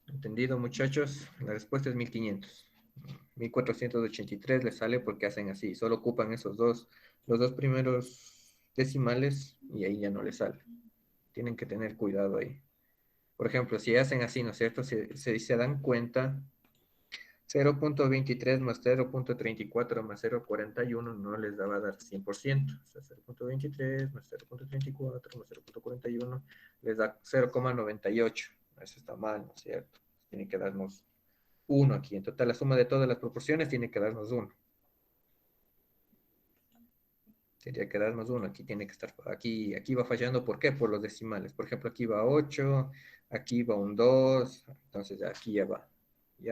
Speaker 1: ¿Entendido, muchachos? La respuesta es 1.500. 1.483 les sale porque hacen así. Solo ocupan los dos primeros decimales y ahí ya no les sale. Tienen que tener cuidado ahí. Por ejemplo, si hacen así, ¿no es cierto? Se dan cuenta, 0,23 más 0,34 más 0,41 no les va a dar 100%. O sea, 0,23 más 0,34 más 0,41 les da 0,98. Eso está mal, ¿no es cierto? Tiene que darnos 1 aquí. En total, la suma de todas las proporciones tiene que darnos 1. Tendría que darnos 1. Aquí tiene que estar, aquí va fallando. ¿Por qué? Por los decimales. Por ejemplo, aquí va 8, aquí va un 2. Entonces, aquí ya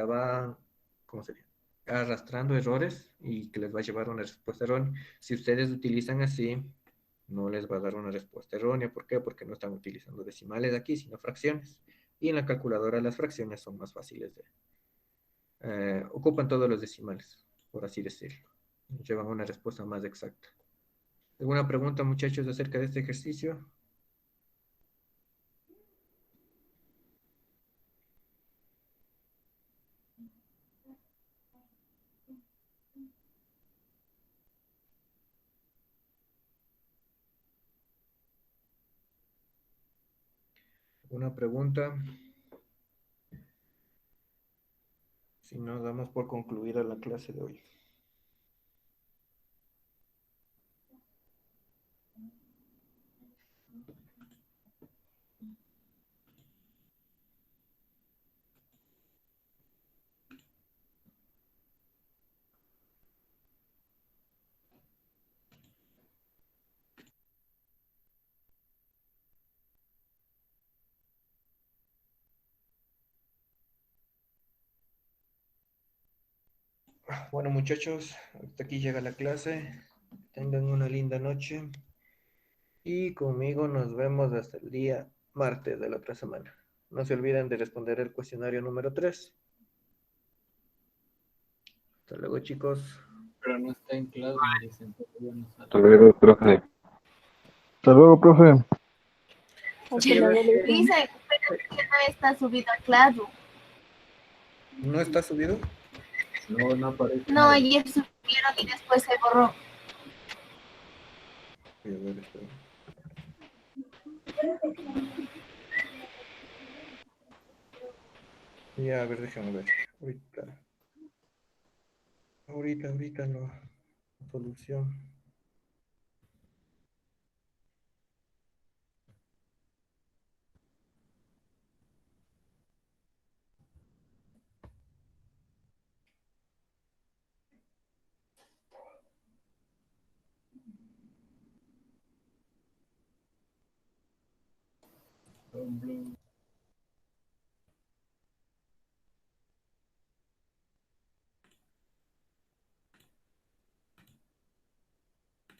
Speaker 1: va, ¿cómo sería? Arrastrando errores y que les va a llevar una respuesta errónea. Si ustedes utilizan así, no les va a dar una respuesta errónea. ¿Por qué? Porque no están utilizando decimales aquí, sino fracciones. Y en la calculadora las fracciones son más fáciles ocupan todos los decimales, por así decirlo. Llevan una respuesta más exacta. ¿Alguna pregunta, muchachos, acerca de este ejercicio? ¿Alguna pregunta? Si no, damos por concluida la clase de hoy. Bueno, muchachos, hasta aquí llega la clase. Tengan una linda noche. Y conmigo nos vemos hasta el día martes de la otra semana. No se olviden de responder el cuestionario número 3. Hasta luego, chicos.
Speaker 4: Pero no está en clase, dicen, todavía no sale.
Speaker 2: Hasta luego, profe.
Speaker 8: Hasta luego, profe.
Speaker 1: Aquí, a ver,
Speaker 3: Dice, pero que no está subido a Classroom.
Speaker 1: ¿no está subido?
Speaker 4: No, no aparece
Speaker 3: No,
Speaker 4: nada.
Speaker 3: ayer subieron y después se borró.
Speaker 1: Voy a ver, espera. Ya, a ver, déjame ver. Ahorita la solución.
Speaker 4: Blue.